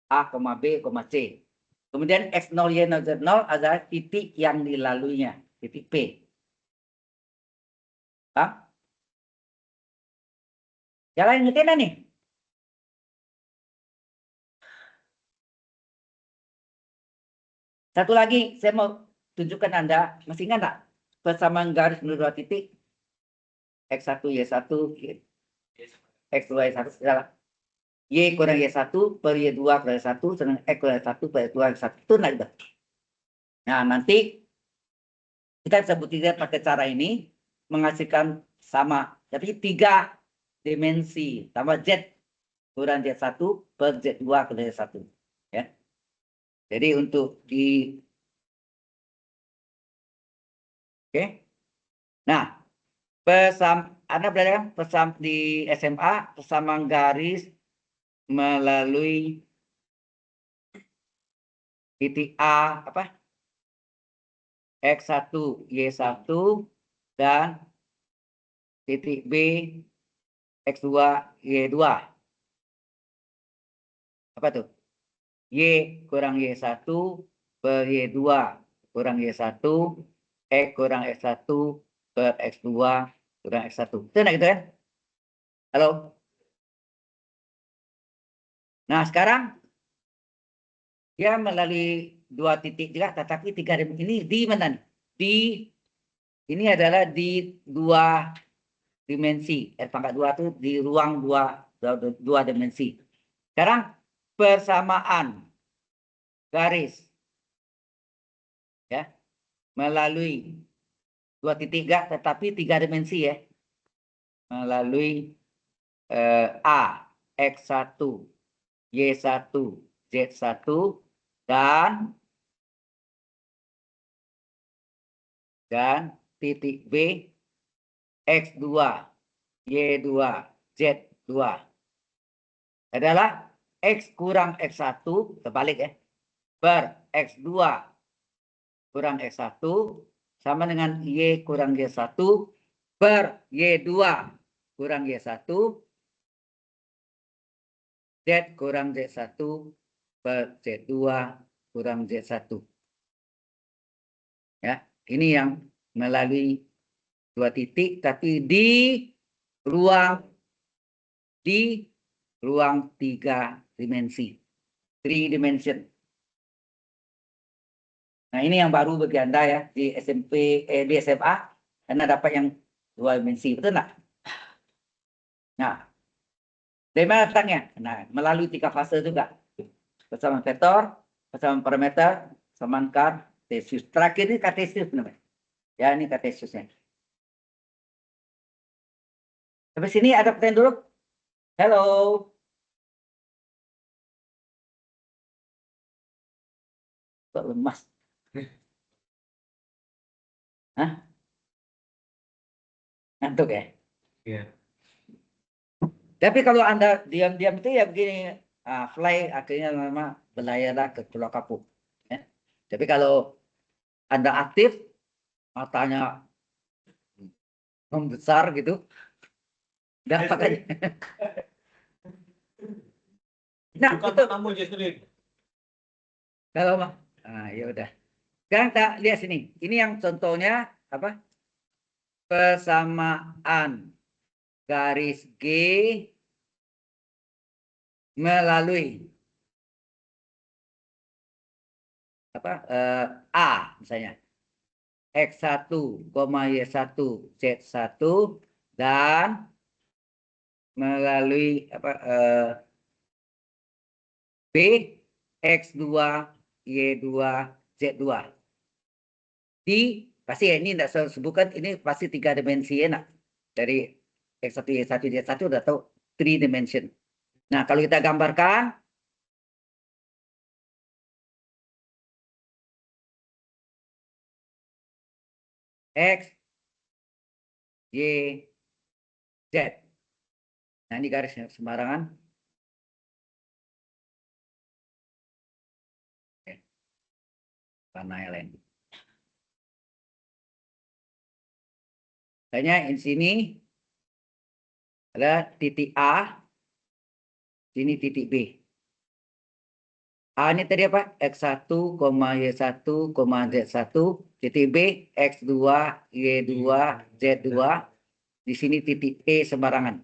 A, B, C. Kemudian X0, Y0, Z0 adalah titik yang dilaluinya, titik P. Hah? Jalan ngerti nih? Satu lagi, saya mau tunjukkan Anda, masih ingat nggak? Persamaan garis menurut dua titik. X1, Y1, X2, Y1, salah. Y kurang Y1 per Y2 per Y1, sedangkan X kurang Y1 per Y2 Y1. Itu nah, gitu. Nah, nanti kita bisa buktikan pakai cara ini, menghasilkan sama. Tapi 3 dimensi, tambah Z kurang Z1 per Z2 per Z1. Ya. Jadi untuk di... Oke. Nah, Anda belajar kan di SMA, persamaan garis melalui titik A, apa? X1, Y1, dan titik B, X2, Y2. Apa tuh? Y kurang Y1 per Y2 kurang Y1, X kurang X1 per X2 kurang X1. Itu nah gitu kan? Halo? Nah, sekarang dia melalui 2 titik juga, tetapi 3 ini di mana nih? Ini adalah di 2 dimensi. R pangkat 2 itu di ruang 2 dimensi. Sekarang persamaan garis ya melalui 2 titik enggak, tetapi 3 dimensi ya. Melalui A, X1, Y1, Z1 dan titik B, X2, Y2, Z2 adalah X kurang X1, terbalik ya, per X2 kurang X1 sama dengan Y kurang Y1 per Y2 kurang Y1, Z kurang Z1 per Z2 kurang Z1. Ya, ini yang melalui 2 titik, tapi di ruang 3 dimensi. 3 dimension. Nah, ini yang baru bagi Anda ya di SMP, di SMA, karena dapat yang 2 dimensi, betul nggak? Nah, dari mana datangnya? Nah, melalui 3 fase juga. Persamaan vektor, persamaan parameter, persamaan kartesius. Terakhir ini kartesius namanya. Ya, ini kartesiusnya. Sampai sini ada pertanyaan dulu? Halo. Kok lemas? Hah? Ngantuk ya? Iya. Tapi kalau Anda diam-diam itu ya begini, fly akhirnya memang berlayarlah ke Pulau Kapuk. Ya. Tapi kalau Anda aktif, matanya membesar gitu, dapat aja. Nah, Bukan itu kamu Jesslyn. kalau ya udah. Sekarang kita lihat sini. Ini yang contohnya apa? Persamaan garis G melalui apa? A misalnya. X1, Y1, Z1 dan melalui apa B X2 Y2 Z2 di pasti ya ini tidak saya sebutkan ini pasti 3 dimensi enak dari X1 Y1 Z1 udah tahu 3 dimension. Nah, kalau kita gambarkan X Y Z. Nah, ini garisnya sembarangan. Warna yang lain. Misalnya di sini ada titik A, sini titik B. A ini tadi apa? X1, Y1, Z1, titik B, X2, Y2, Z2. Di sini titik T sembarangan.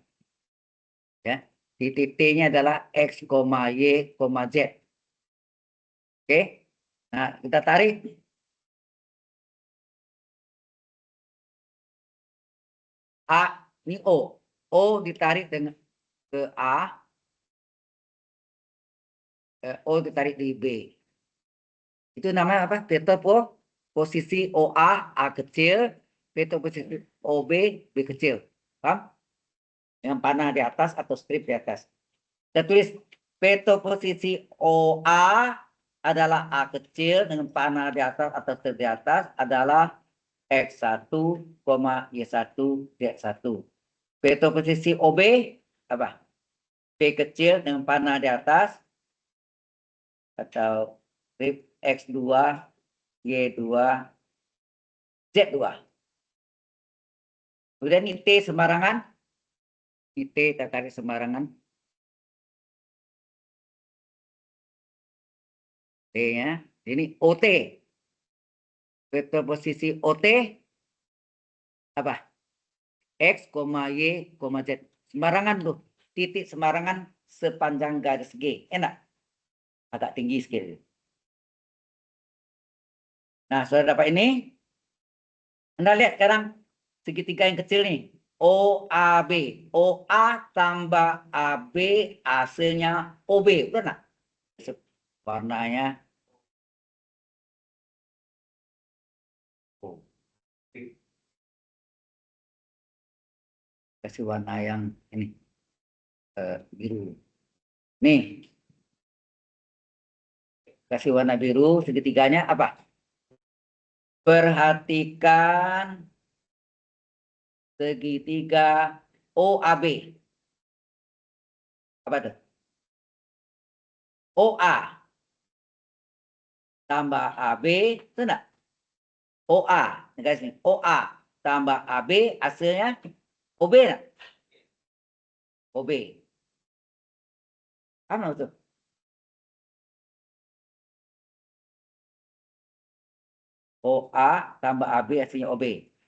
Ya. Titik T-nya adalah X, Y, Z. Oke. Nah, kita tarik. A, ini O. O ditarik dengan ke A. O ditarik di B. Itu namanya apa? Vektor posisi OA, A kecil. Vektor posisi OB, B kecil. Paham? Yang panah di atas atau strip di atas. Kita tulis vektor posisi OA adalah A kecil dengan panah di atas atau strip di atas adalah X1, Y1, Z1. Vektor posisi OB apa? B kecil dengan panah di atas atau strip X2, Y2, Z2. Kemudian ini T sembarangan. Ini T kita tarik sembarangan. T-nya. Ini OT. Vektor posisi OT apa? X, Y, Z. Sembarangan tuh. Titik sembarangan sepanjang garis G. Enak. Agak tinggi sekali. Nah, sudah dapat ini. Anda lihat sekarang segitiga yang kecil nih. OAB. OA tambah AB hasilnya OB. Udah enggak? Warnanya oh. Kasih warna yang ini biru. Nih, kasih warna biru segitiganya apa? Perhatikan segitiga OAB. Apa tuh? OA tambah AB, itu enggak? OA, guys, OA tambah AB hasilnya OB enggak? OB. Apa tuh? OA tambah AB hasilnya OB.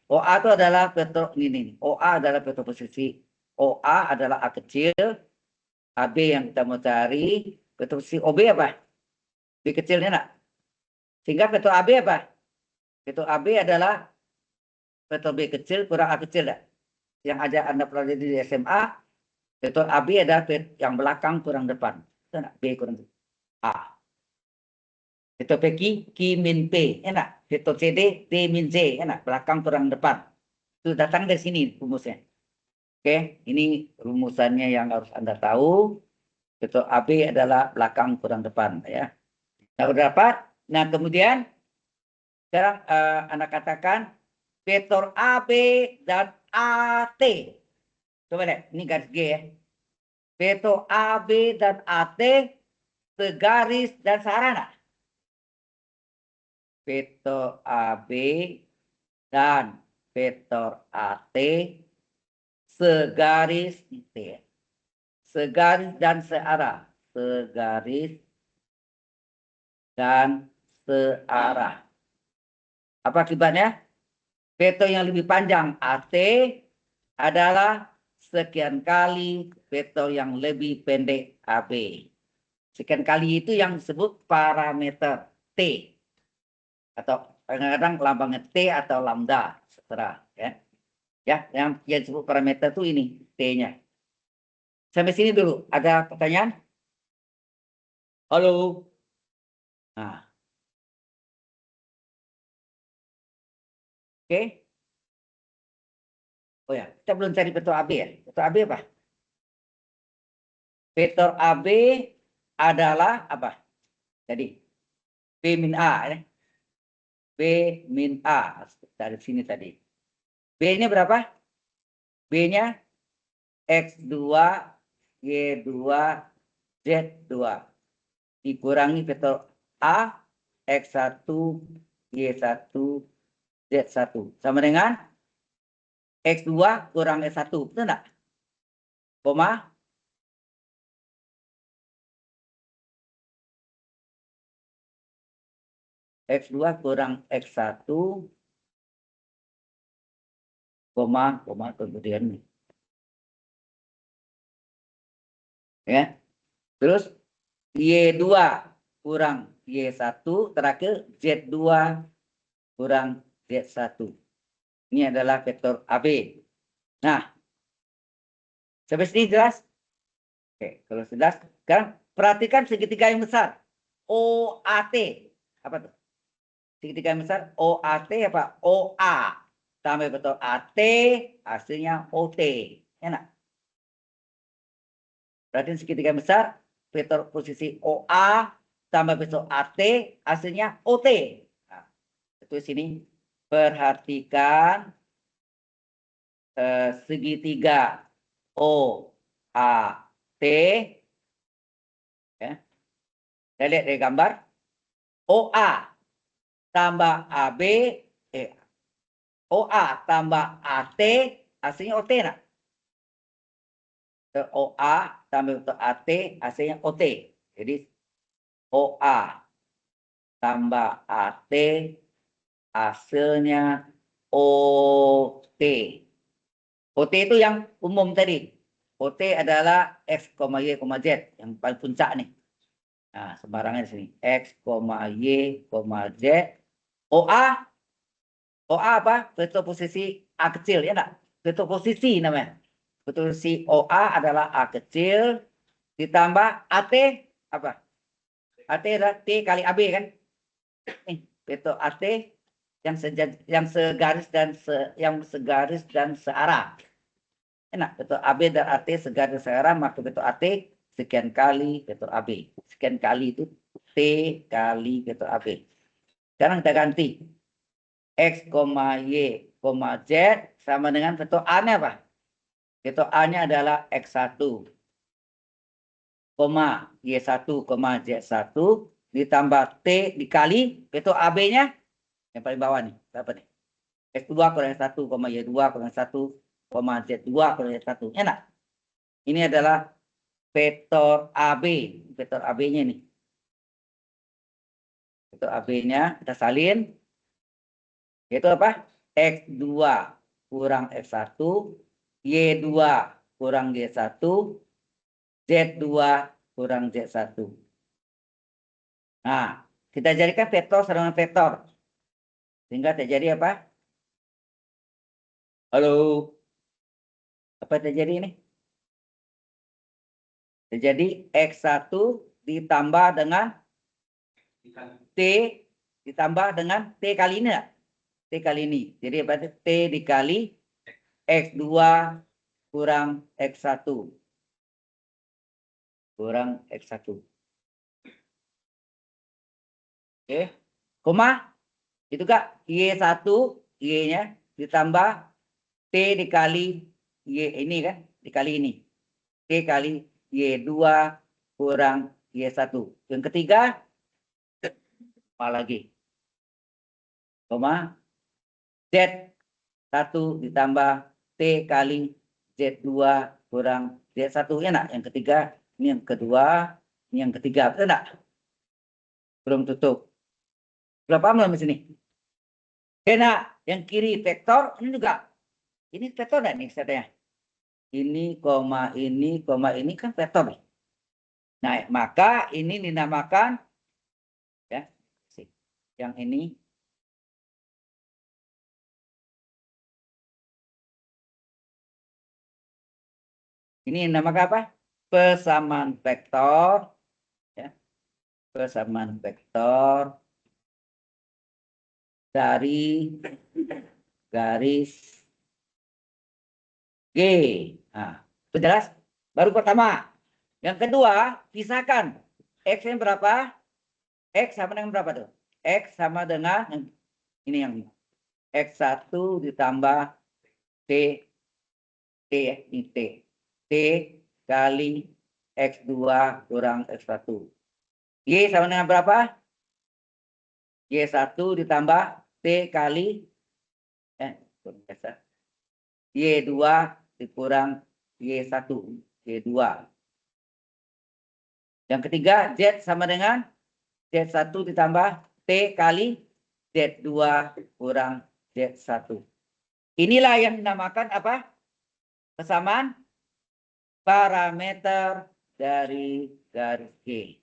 OA itu adalah vektor ini. OA adalah vektor posisi. OA adalah A kecil. AB yang kita mau cari. Vektor posisi OB apa? B kecilnya enggak? Sehingga vektor AB apa? Vektor AB adalah vektor B kecil kurang A kecil enggak? Yang aja Anda pelajari di SMA. Vektor AB adalah yang belakang kurang depan. Betul nggak? B kurang A. Vektor PQ, Q min P. Enak. Vektor CD, T min Z. Enak. Belakang kurang depan. Itu datang dari sini rumusnya. Oke, ini rumusannya yang harus Anda tahu. Vektor AB adalah belakang kurang depan. Ya. Nah, udah dapat. Nah, kemudian sekarang Anda katakan vektor AB dan AT. Coba lihat, ini garis G ya. Vektor AB dan AT segaris dan searah. Vektor AB dan vektor AT segaris T. Segaris dan searah. Segaris dan searah. Apa akibatnya? Vektor yang lebih panjang AT adalah sekian kali vektor yang lebih pendek AB. Sekian kali itu yang disebut parameter T. Atau kadang-kadang lambangnya T atau lambda. Seterah. Ya, yang disebut parameter itu ini T-nya. Sampai sini dulu. Ada pertanyaan? Halo? Nah, oke. Oh ya, kita belum cari vektor AB ya. Vektor AB apa? Vektor AB adalah apa? Jadi B min A ya. B min A dari sini tadi. B-nya berapa? B-nya X2, Y2, Z2 dikurangi vektor A, X1, Y1, Z1 sama dengan X2 kurang X1, betul enggak? Koma X2 kurang X1, koma kemudian ya. Terus Y2 kurang Y1 terakhir Z2 kurang Z1. Ini adalah vektor AB. Nah, sampai sini jelas? Oke, kalau jelas, sekarang perhatikan segitiga yang besar. OAT. Apa tuh? Segitiga yang besar OAT apa? OA. Tambah vektor AT, hasilnya OT. Enak. Perhatikan segitiga yang besar, vektor posisi OA tambah vektor AT, hasilnya OT. Nah, itu sini perhatikan segitiga OAT ya. Kita lihat dari gambar OA tambah AB OA tambah AT hasilnya OT nak. OA tambah AT hasilnya OT. Jadi OA tambah AT hasilnya OT. OT itu yang umum tadi. OT adalah X, Y, Z yang paling puncak nih. Nah, sembarangan di sini. X, Y, Z. OA. OA apa? Vektor posisi A kecil, ya enggak? Vektor posisi namanya. Vektor posisi OA adalah A kecil. Ditambah AT apa? AT adalah T kali AB kan? Nih, vektor AT yang segaris dan searah. Enak, vektor AB dan AT segaris searah, maka vektor AT sekian kali vektor AB. Sekian kali itu T kali vektor AB. Sekarang kita ganti. X, Y, Z sama dengan vektor A-nya apa? Vektor A-nya adalah X1, Y1, Z1 ditambah T dikali vektor AB-nya yang paling bawah nih. Berapa nih? X2 kurang Y1, Y2 kurang 1, Z2 kurang Z1. Enak. Ini adalah vektor AB. Vektor AB-nya nih. Vektor AB-nya kita salin. Yaitu apa? X2 kurang X1, Y2 kurang Y1, Z2 kurang Z1. Nah, kita jadikan vektor sama vektor. Sehingga terjadi apa? Halo? Apa terjadi ini? Jadi X1 ditambah dengan T ditambah dengan T kali ini. T kali ini. Jadi berarti T dikali X2 kurang X1. Kurang X1. Oke. Koma. Itu Kak. Y1. Y-nya ditambah T dikali Y ini kan. Dikali ini. T kali Y2 kurang Y1. Yang ketiga. Apa lagi? Koma. Z1 ditambah T kali Z2 kurang Z1. Enak. Yang ketiga. Ini yang kedua. Ini yang ketiga. Betul enggak? Belum tutup. Sudah paham belum di sini? Enak. Yang kiri vektor. Ini juga. Ini vektor enggak nih katanya? Ini, koma ini kan vektor. Nah, maka ini dinamakan. Ya. Yang ini. Ini dinamakan apa? Persamaan vektor. Ya. Persamaan vektor dari garis G. Nah, itu jelas? Baru pertama. Yang kedua, pisahkan. X-nya berapa? X sama dengan berapa tuh? X sama dengan ini yang X1 ditambah T. T ya, ini T. T kali X2 kurang X1. Y sama dengan berapa? Y1 ditambah T kali Y2 dikurang Y1. Y2. Yang ketiga, Z sama dengan Z1 ditambah T kali Z2 kurang Z1. Inilah yang dinamakan apa? Persamaan parameter dari garis G.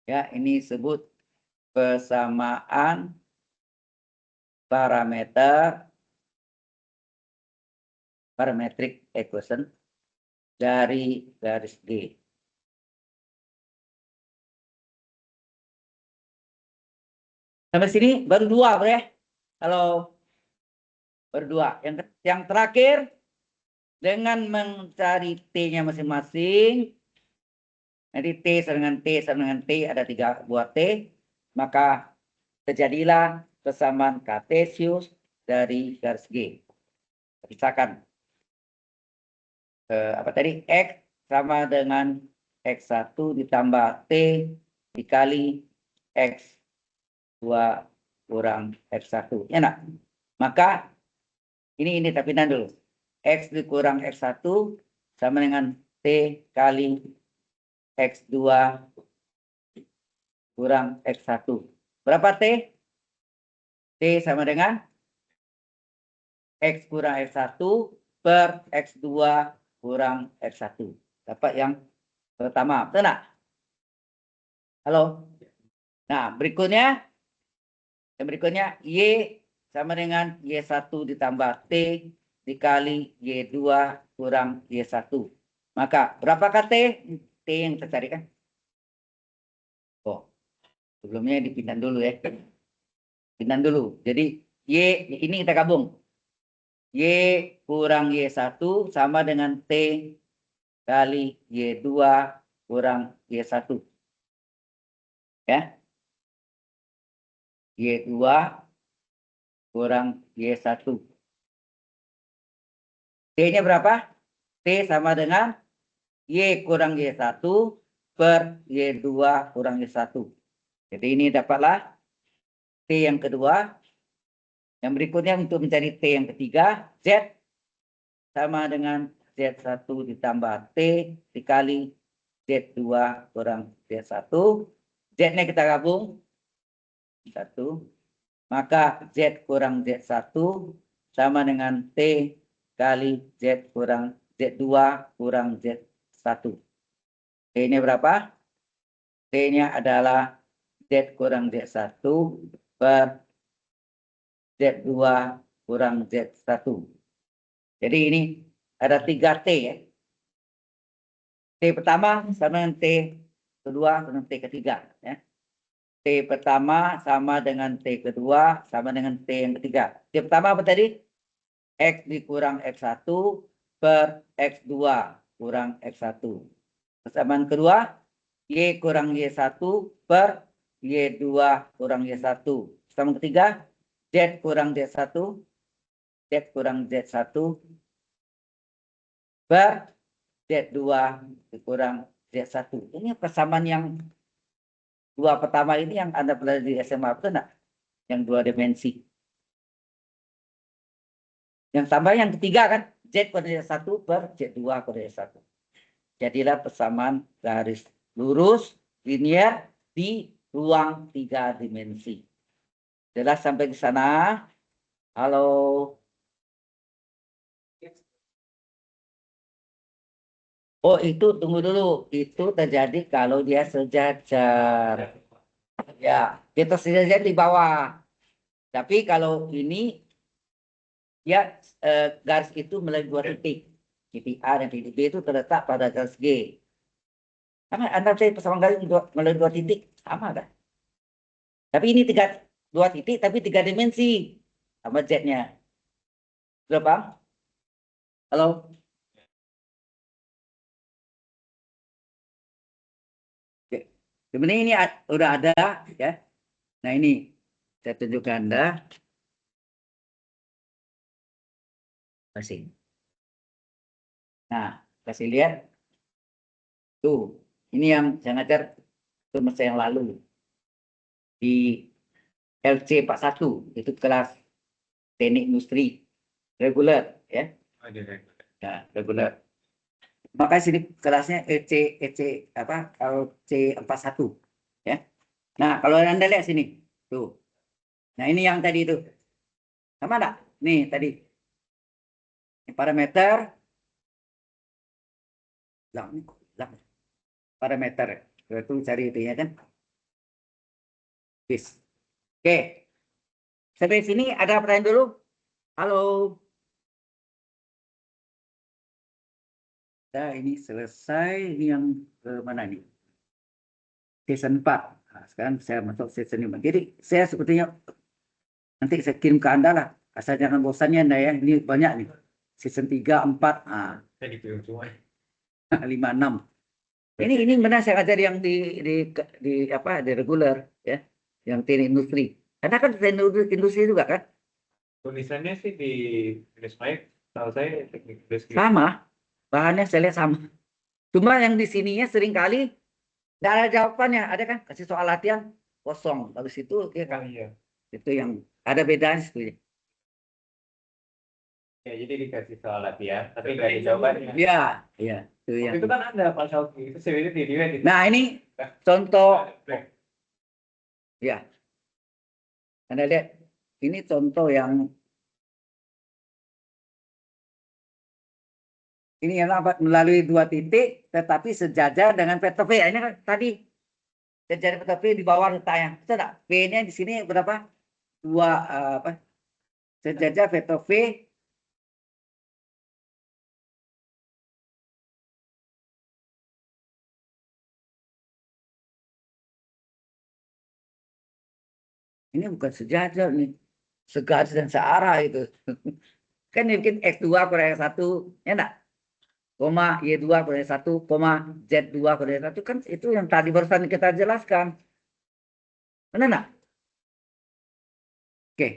Ya, ini disebut persamaan parameter parametric equation dari garis G. Sampai sini baru dua, bro ya. Kalau berdua. Yang terakhir dengan mencari T-nya masing-masing. Nanti T sama dengan T ada 3 buah T. Maka terjadilah persamaan kartesius dari garis G. Pisahkan. Apa tadi? X sama dengan X1 ditambah T dikali X2 kurang X1. Enak. Maka ini kita pindah dulu. X dikurang X1 sama dengan T kali X2 kurang X1. Berapa T? T sama dengan X kurang X1 per X2 kurang X1. Dapat yang pertama. Betul nggak? Halo? Nah, berikutnya. Yang berikutnya, Y sama dengan Y1 ditambah T dikali Y2 kurang Y1. Maka berapakah T? T yang kita carikan. Oh, sebelumnya dipindah dulu ya. Pindah dulu. Jadi Y ini kita gabung. Y kurang Y1 sama dengan T kali Y2 kurang Y1. Ya. Y2 kurang Y1. T-nya berapa? T sama dengan Y kurang Y1 per Y2 kurang Y1. Jadi ini dapatlah T yang kedua. Yang berikutnya untuk mencari T yang ketiga, Z sama dengan Z1 ditambah T dikali Z2 kurang Z1. Z-nya kita gabung. 1. Maka Z kurang Z1 sama dengan T kali Z kurang Z2 kurang Z1. T-nya berapa? T-nya adalah Z kurang Z1 per Z2 kurang Z1. Jadi ini ada 3 T ya. T pertama sama dengan T kedua dengan T ketiga. Ya. T pertama sama dengan T kedua sama dengan T yang ketiga. T pertama apa tadi? X dikurang X1 per X2 kurang X1. Persamaan kedua, Y kurang Y1 per Y2 kurang Y1. Persamaan ketiga, Z kurang Z1, Z kurang Z1 per Z2 kurang Z1. Ini persamaan yang dua pertama ini yang Anda pelajari di SMA, betul enggak? Yang 2 dimensi. Yang tambah yang ketiga kan, Z kurang Z1 per Z2 kurang Z1. Jadilah persamaan garis lurus linear di ruang 3 dimensi. Jelas sampai di sana? Halo. Oh, itu tunggu dulu. Itu terjadi kalau dia sejajar. Ya, kita sejajar di bawah. Tapi kalau ini ya garis itu melalui 2 titik. Titik A dan titik B itu terletak pada garis G. Karena Anda cari persamaan garis melalui 2 titik, sama kan? Tapi ini 2 titik tapi 3 dimensi sama Z-nya. Sudah paham? Halo? Oke. Sebenarnya ini udah ada ya. Nah ini saya tunjukkan Anda. Kasih. Nah, kasih lihat. Tuh, ini yang saya ngajar semester yang lalu. Di LC 41, itu kelas teknik industri. Reguler, ya. Nah, reguler. Makanya sini kelasnya EC apa LC 41 ya. Nah, kalau Anda lihat sini. Tuh. Nah, ini yang tadi itu. Sama enggak? Nih tadi. Ini parameter. Lah, parameter. Itu cari itu ya kan. Bis. Oke. Sampai sini ada pertanyaan dulu? Halo. Nah, ini selesai. Ini yang ke mana nih? Season 4. Nah, sekarang saya masuk season 5. Jadi saya sepertinya nanti saya kirim ke Anda lah. Asal jangan bosannya Anda ya. Ini banyak nih. Season 3, 4, Saya dikirim semua. 5, 6. Ini benar saya ajar yang di apa di reguler ya. Yang teknik industri. Karena kan teknik industri juga kan? Tulisannya sih di Indonesia, tahu saya teknik industri. Sama. Bahannya saya lihat sama. Cuma yang di sininya seringkali nggak ada jawabannya. Ada kan? Kasih soal latihan kosong. Habis itu dia kan. Iya. Itu yang ada bedanya sebenarnya. Ya, jadi dikasih soal latihan, tapi nggak ada jawabannya. Iya, iya. Itu yang. Waktu itu kan ada Pak Syauki, itu sebenarnya di dia. Nah, ini contoh. Ya, Anda lihat. Ini contoh yang ini yang apa? Melalui 2 titik, tetapi sejajar dengan vektor V. Ini kan tadi sejajar vektor V di bawah letaknya. Betul tak? V-nya di sini berapa? 2 apa? Sejajar vektor V. Ini bukan sejajar nih. Segaris dan searah itu. Kan ini bikin X2 kurang X1, ya enggak? Koma Y2 kurang Y1, koma Z2 kurang Y1 kan itu yang tadi barusan kita jelaskan. Benar enggak? Oke.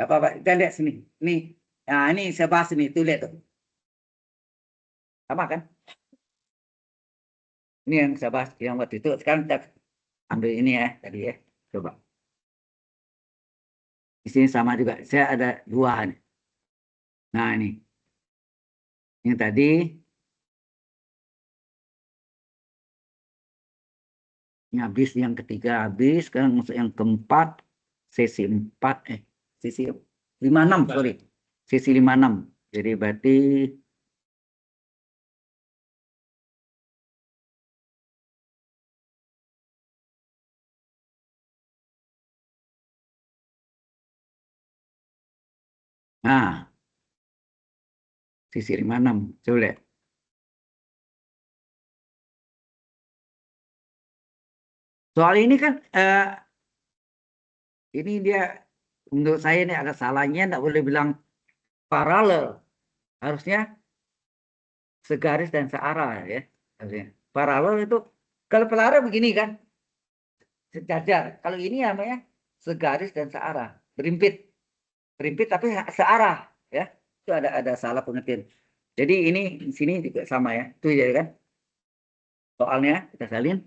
Apa-apa, kita lihat sini. Nih. Nah, ini saya bahas ini, tuh lihat tuh. Sama kan? Ini yang saya bahas yang waktu itu. Sekarang kita ambil ini ya tadi ya. Coba. Di sini sama juga. Saya ada 2 nih. Nah, ini. Ini tadi. Ini habis yang ketiga habis. Sekarang masuk yang keempat. Sesi 4. Sesi 56, sorry. Sesi 56. Jadi berarti nah, Sisi 56. Coba lihat. Soal ini kan ini dia menurut saya ini ada salahnya, tidak boleh bilang paralel. Harusnya segaris dan searah ya. Harusnya. Paralel itu kalau paralel begini kan sejajar. Kalau ini namanya segaris dan searah, berimpit. Berimpit tapi searah ya. Itu ada salah pengertian. Jadi ini di sini juga sama ya. Itu ya kan. Soalnya kita salin.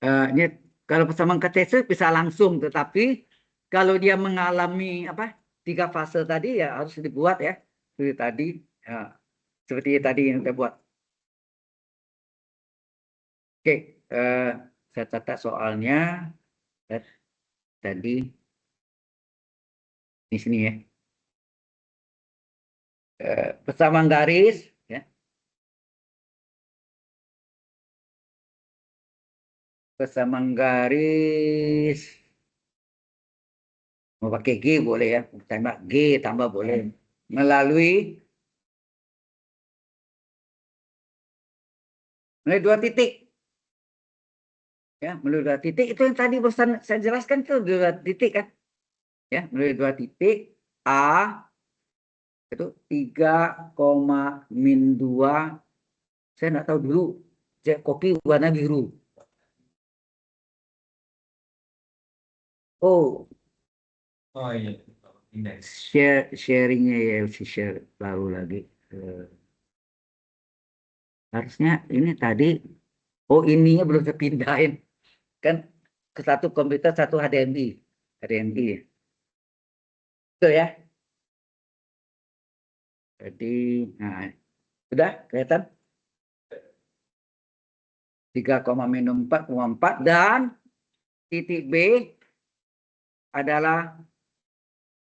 Ini kalau persamaan kartesius bisa langsung, tetapi kalau dia mengalami apa 3 fase tadi ya harus dibuat ya seperti tadi, ya, seperti tadi yang kita buat. Oke, saya catat soalnya tadi di sini ya. Persamaan garis ya. Persamaan garis mau pakai G boleh ya, tambah G tambah boleh melalui 2 titik ya, melalui 2 titik itu yang tadi bosan saya jelaskan itu 2 titik kan ya, melalui 2 titik A itu 3,-2. Saya nggak tahu dulu kopi warna biru. Oh, Oh iya, indeks. sharingnya ya, share baru lagi. Harusnya ini tadi, oh ininya belum saya pindahin. Kan ke satu komputer, satu HDMI. HDMI ya. Betul ya? Jadi, nah, sudah kelihatan? 3,-4,4 dan titik B adalah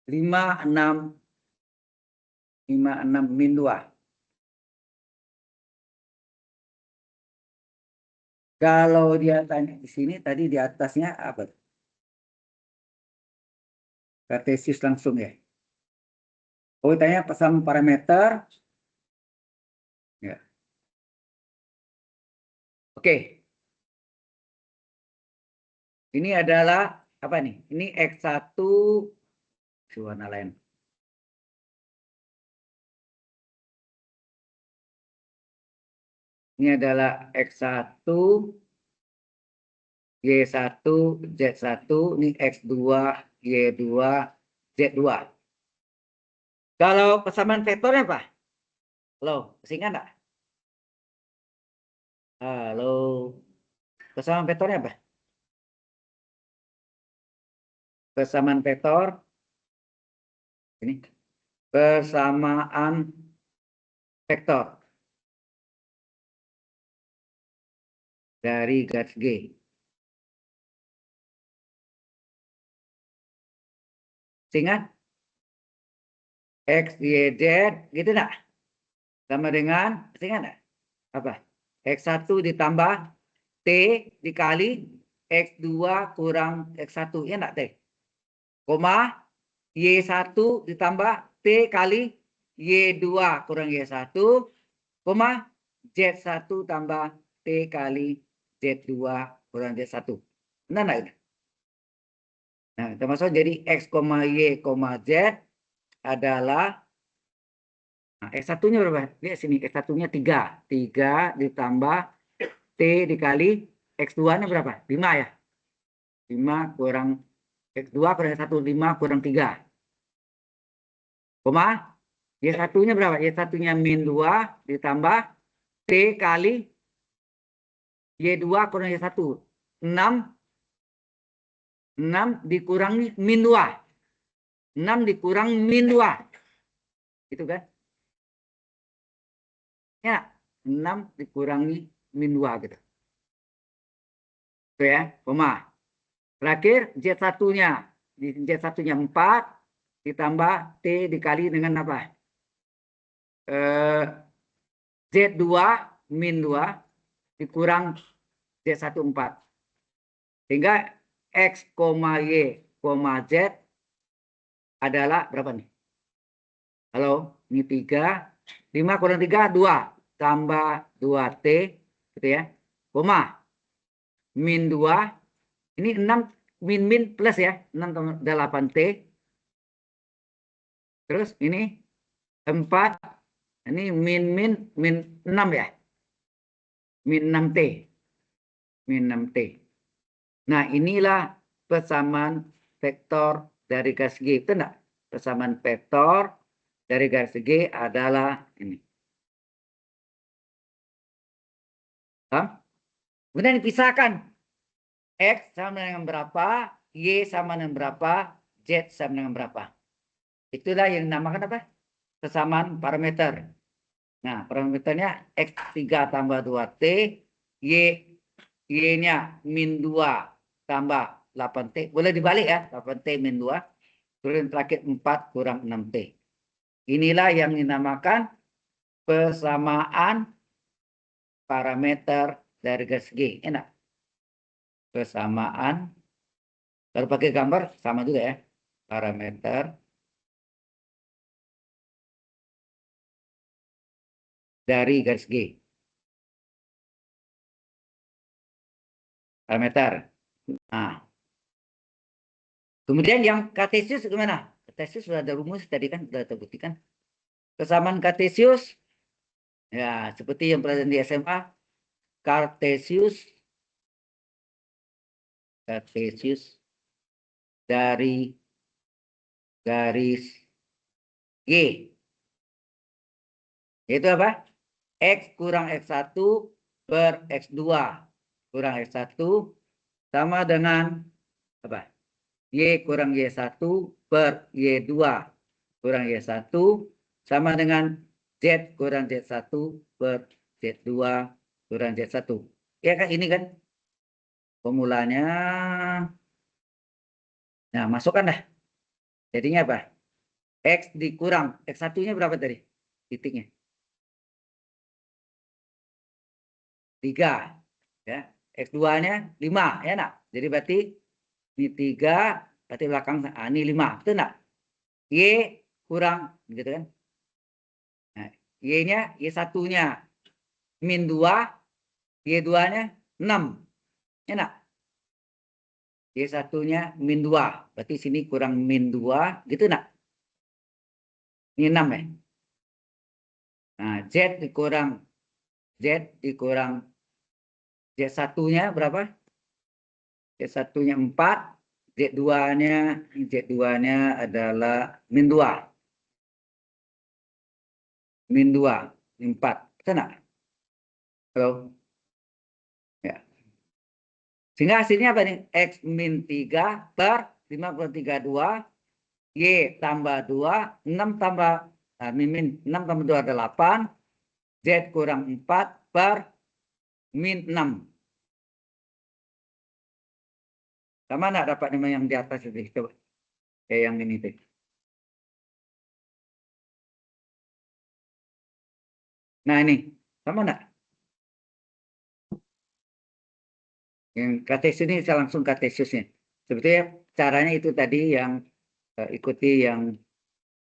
56,-2. Kalau dia tanya di sini tadi di atasnya apa? Kartesius langsung ya. Oh, tanya persamaan parameter. Ya. Oke. Ini adalah apa nih? Ini X1 warna lain. Ini adalah X1, Y1, Z1, ini X2, Y2, Z2. Kalau persamaan vektornya apa? Halo, singkat enggak? Halo. Persamaan vektornya apa? Persamaan vektor. Ini. Persamaan vektor. Dari garis G. Ingat? X, Y, Z, gitu enggak? Sama dengan, ingat enggak? Apa? X1 ditambah T dikali X2 kurang X1. Ya enggak, T? Koma, Y1 ditambah T kali Y2 kurang Y1, koma, Z1 tambah T kali Z2 kurang Z1. Benar enggak? Nah, termasuk jadi X, Y, Z adalah, nah, X1-nya berapa? Lihat sini, X1-nya 3. 3 ditambah T dikali X2-nya berapa? 5 ya? 5 kurang X2 kurang X1, 5 kurang 3. Koma, Y1-nya berapa? Y1-nya -2 ditambah T kali Y2 kurang Y1. 6 dikurangi -2. 6 dikurang -2. Gitu kan? Ya, 6 dikurangi -2 gitu. Oke ya, koma. Terakhir Z1-nya. Z1-nya 4 ditambah T dikali dengan apa? Z2 -2 dikurang Z14. Sehingga X, Y, Z adalah berapa nih? Halo, ini 3. 5 kurang 3, 2. Tambah 2T, gitu ya. Koma. Min 2. Ini 6 min plus ya. 6 tambah 8T. Terus ini 4. Ini min 6 ya. Min 6T. Min 6T. Nah, inilah persamaan vektor dari garis G. Itu enggak? Persamaan vektor dari garis G adalah ini. Kemudian dipisahkan. X sama dengan berapa, Y sama dengan berapa, Z sama dengan berapa. Itulah yang dinamakan apa? Persamaan parameter. Nah, parameternya X3 tambah 2T, Y-nya min 2 tambah 8T. Boleh dibalik ya, 8T min 2. Kemudian terakhir 4 kurang 6T. Inilah yang dinamakan persamaan parameter dari garis G. Enak. Persamaan. Kalau pakai gambar sama juga ya. Parameter dari garis G. Parameter. Nah. Kemudian yang kartesius gimana? Kartesius sudah ada rumus tadi kan, sudah terbuktikan. Persamaan kartesius. Ya, seperti yang pelajaran di SMA. Kartesius dari garis G. Yaitu apa? X kurang X1 per X2 kurang X1 sama dengan apa? Y kurang Y1 per Y2 kurang Y1 sama dengan Z kurang Z1 per Z2 kurang Z1. Ya kan ini kan formulanya. Nah, masukkan dah. Jadinya apa? X dikurang X1-nya berapa tadi? Titiknya. 3. Ya. X2-nya 5. Ya nak? Jadi berarti ini 3. Berarti belakang ini 5. Betul enggak? Y kurang. Gitu kan? Nah, Y-nya, Y1-nya min 2. Y2-nya 6. Ya nak? Y1-nya min 2. Berarti sini kurang min 2. Gitu enggak? Ini 6 ya. Nah, Z dikurang Z1-nya berapa? Z1-nya 4, Z2-nya adalah min 2. Min 2, 4. Sana. Halo. Ya. Sehingga hasilnya apa nih? X min 3 per 5/32, Y tambah 2, 6 tambah min 6 tambah 2 adalah 8, Z kurang 4 per min 6. Sama enggak dapat nama yang di atas itu? Coba. Kayak yang ini tuh. Nah ini, sama enggak? Yang kartesius ini saya langsung kartesiusnya. Sebetulnya caranya itu tadi yang ikuti yang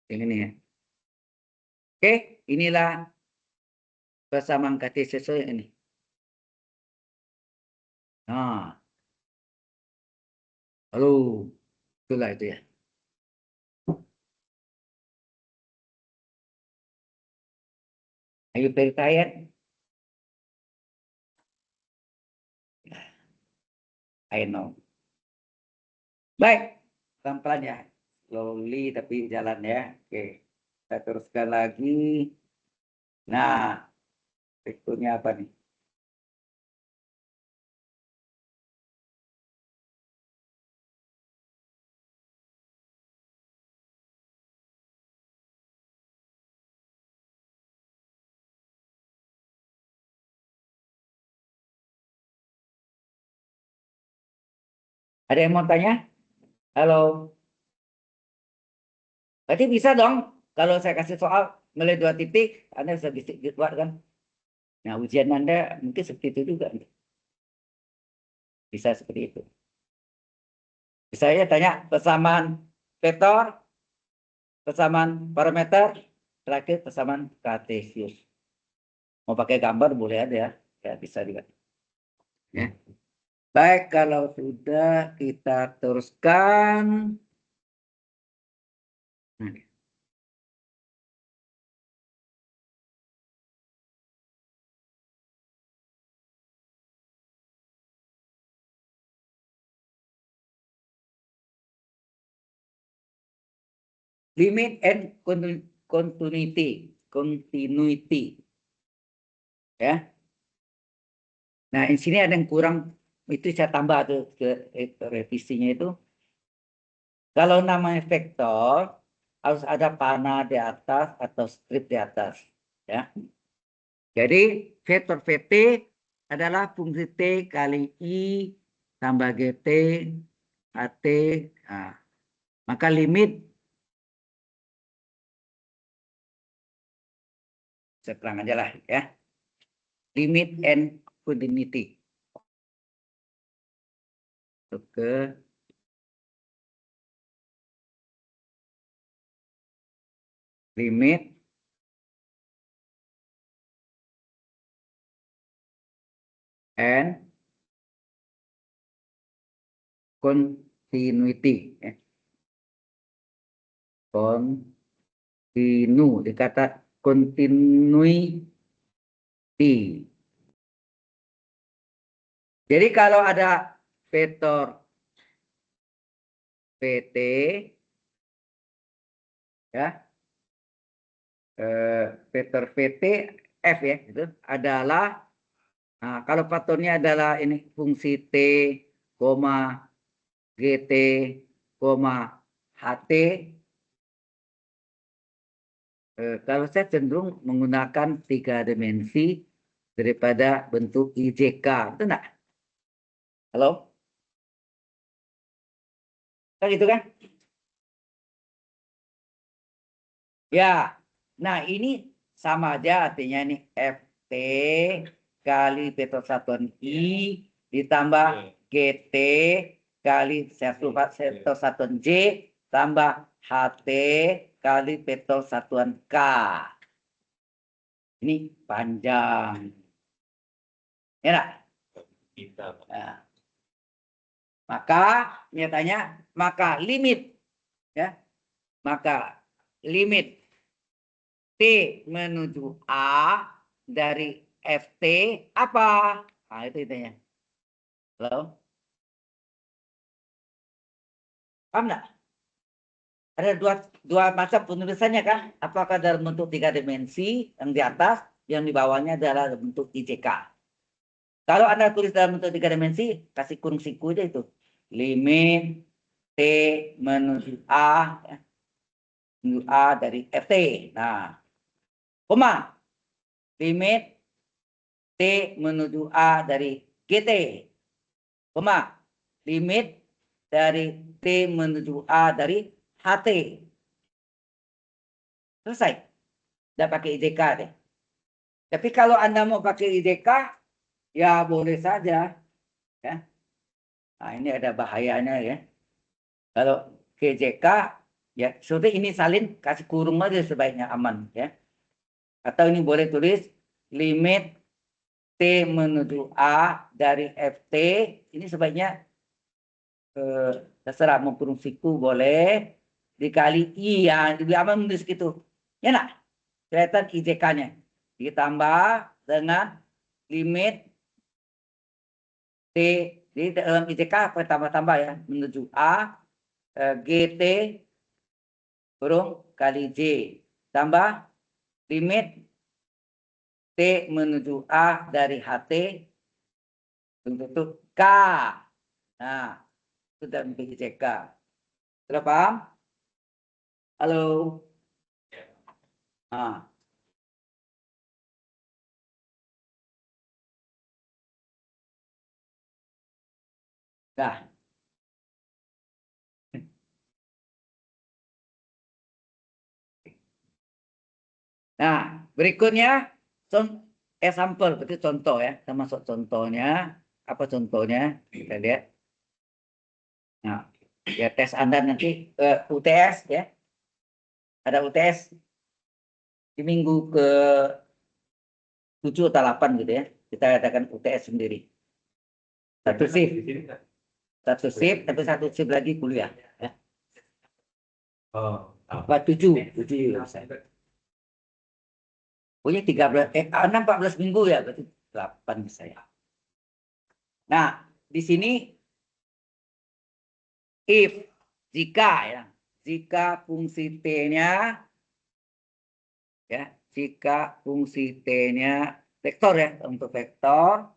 ini ya. Oke, inilah persamaan kartesius ini. Nah, lalu itulah itu ya. Ayo percaya. I know. Baik, pelan-pelan ya. Slowly tapi jalan ya. Oke, kita teruskan lagi. Nah, berikutnya apa nih? Ada yang mau tanya? Halo. Berarti bisa dong kalau saya kasih soal mulai 2 titik, Anda bisa buat kan? Nah, ujian Anda mungkin seperti itu juga. Bisa seperti itu. Saya tanya persamaan vektor, persamaan parameter, terakhir persamaan kartesius. Mau pakai gambar boleh ada ya, bisa juga. Ya. Baik, kalau sudah kita teruskan. Nah, limit and continuity, ya. Nah, di sini ada yang kurang, itu saya tambah tuh ke revisinya itu. Kalau namanya vektor harus ada panah di atas atau strip di atas, ya. Jadi vektor VT adalah fungsi T kali I tambah GT HT. Nah, maka limit, saya terang aja lah ya. Limit and continuity. Ke limit and continuity. Ya. Kontinu, dikata continuity. Jadi kalau ada vektor PT, ya, vektor VT F ya, itu adalah, nah, kalau faktornya adalah ini fungsi T, GT, HT, kalau saya cenderung menggunakan 3 dimensi daripada bentuk IJK, betul enggak? Halo? Kan gitu kan? Ya, nah ini sama aja artinya ini FT kali vektor satuan I ditambah GT kali vektor satuan J tambah HT kali vektor satuan K. Ini panjang. Ya enggak? Nah, maka nyatanya maka limit, ya, maka limit T menuju A dari FT apa? Nah, itu intinya. Halo? Paham nggak? Ada dua macam penulisannya kan? Apakah dalam bentuk 3 dimensi yang di atas, yang di bawahnya adalah bentuk IJK. Kalau Anda tulis dalam bentuk 3 dimensi, kasih kurung siku aja itu. Limit T menuju A, ya, menuju A dari FT. Nah, koma. Limit T menuju A dari GT. Koma. Limit dari T menuju A dari HT. Selesai. Tidak pakai IJK deh. Tapi kalau Anda mau pakai IJK, ya boleh saja. Ya. Nah, ini ada bahayanya ya. Kalau ke IJK, ya sudah ini salin, kasih kurung aja sebaiknya aman. Ya. Atau ini boleh tulis limit T menuju A dari FT. Ini sebaiknya terserah mau kurung siku boleh. Dikali I, ya lebih aman menulis gitu. Ya nak? Kelihatan IJK-nya. Ditambah dengan limit T, di dalam IJK tambah-tambah ya, menuju A, GT kurung kali J. Tambah limit T menuju A dari HT untuk K. Nah, itu dalam IJK. Sudah paham? Halo? Nah. Nah. Nah, berikutnya sampel, berarti contoh ya, termasuk contohnya. Apa contohnya? Kita lihat. Nah, ya tes Anda nanti UTS ya. Ada UTS di minggu ke 7 atau 8 gitu ya. Kita adakan UTS sendiri. Satu shift. Di sini nggak? Satu shift, tapi satu shift lagi kuliah. Ya. Oh, Apa 7? 7 bisa. Punya 13, 6, 14 minggu ya, berarti 8 bisa ya. Nah, di sini if, jika ya, jika fungsi T-nya, ya, jika fungsi T-nya vektor ya, untuk vektor,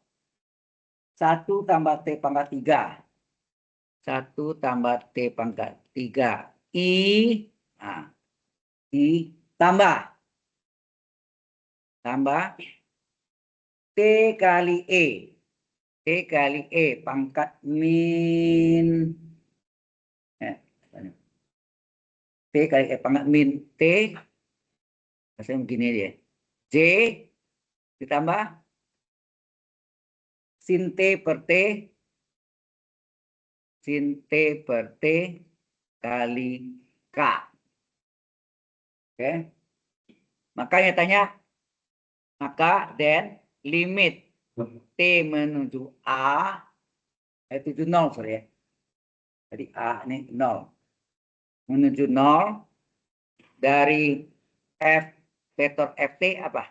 1 tambah T pangkat 3. 1 tambah T pangkat 3. I, nah, I tambah T kali E. T kali E pangkat min T kali E pangkat min T. Saya begini dia. J ditambah sin T per T. Sin T per T kali K. Oke. Makanya tanya, maka dan limit T menuju A itu 0, sorry ya. Jadi A ini 0. Menuju 0 dari F vektor FT apa?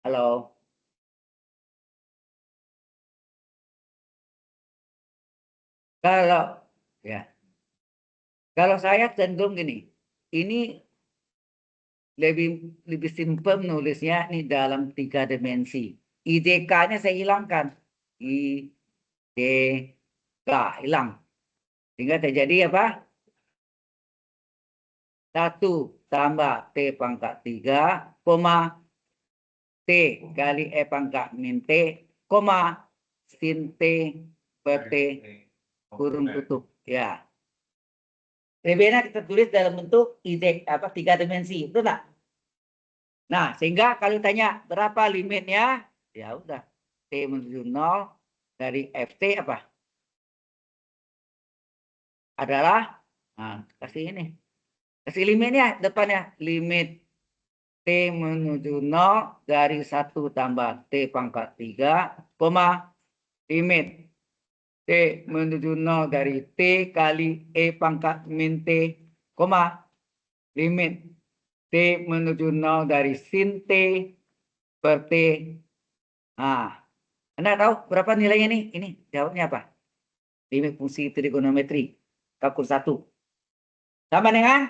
Halo. Kalau ya, kalau saya cenderung gini, ini lebih simpel nulisnya ini dalam 3 dimensi. IDK-nya saya hilangkan. IDK hilang. Sehingga terjadi apa? 1 tambah T pangkat 3, koma T kali E pangkat min T, koma sin T per T kurung tutup. Ya. Lebih enak kita tulis dalam bentuk ID apa 3 dimensi, itu enggak? Nah, sehingga kalau tanya berapa limitnya, ya udah T menuju 0 dari FT apa? Adalah, nah, kasih ini. Kasih limitnya depannya, limit T menuju 0 dari 1 tambah T pangkat 3, koma, limit T menuju 0 dari T kali E pangkat min T, koma, limit T menuju 0 dari sin T per T. Nah, Anda tahu berapa nilainya nih? Ini jawabnya apa? Limit fungsi trigonometri kalkulus 1. Sama dengan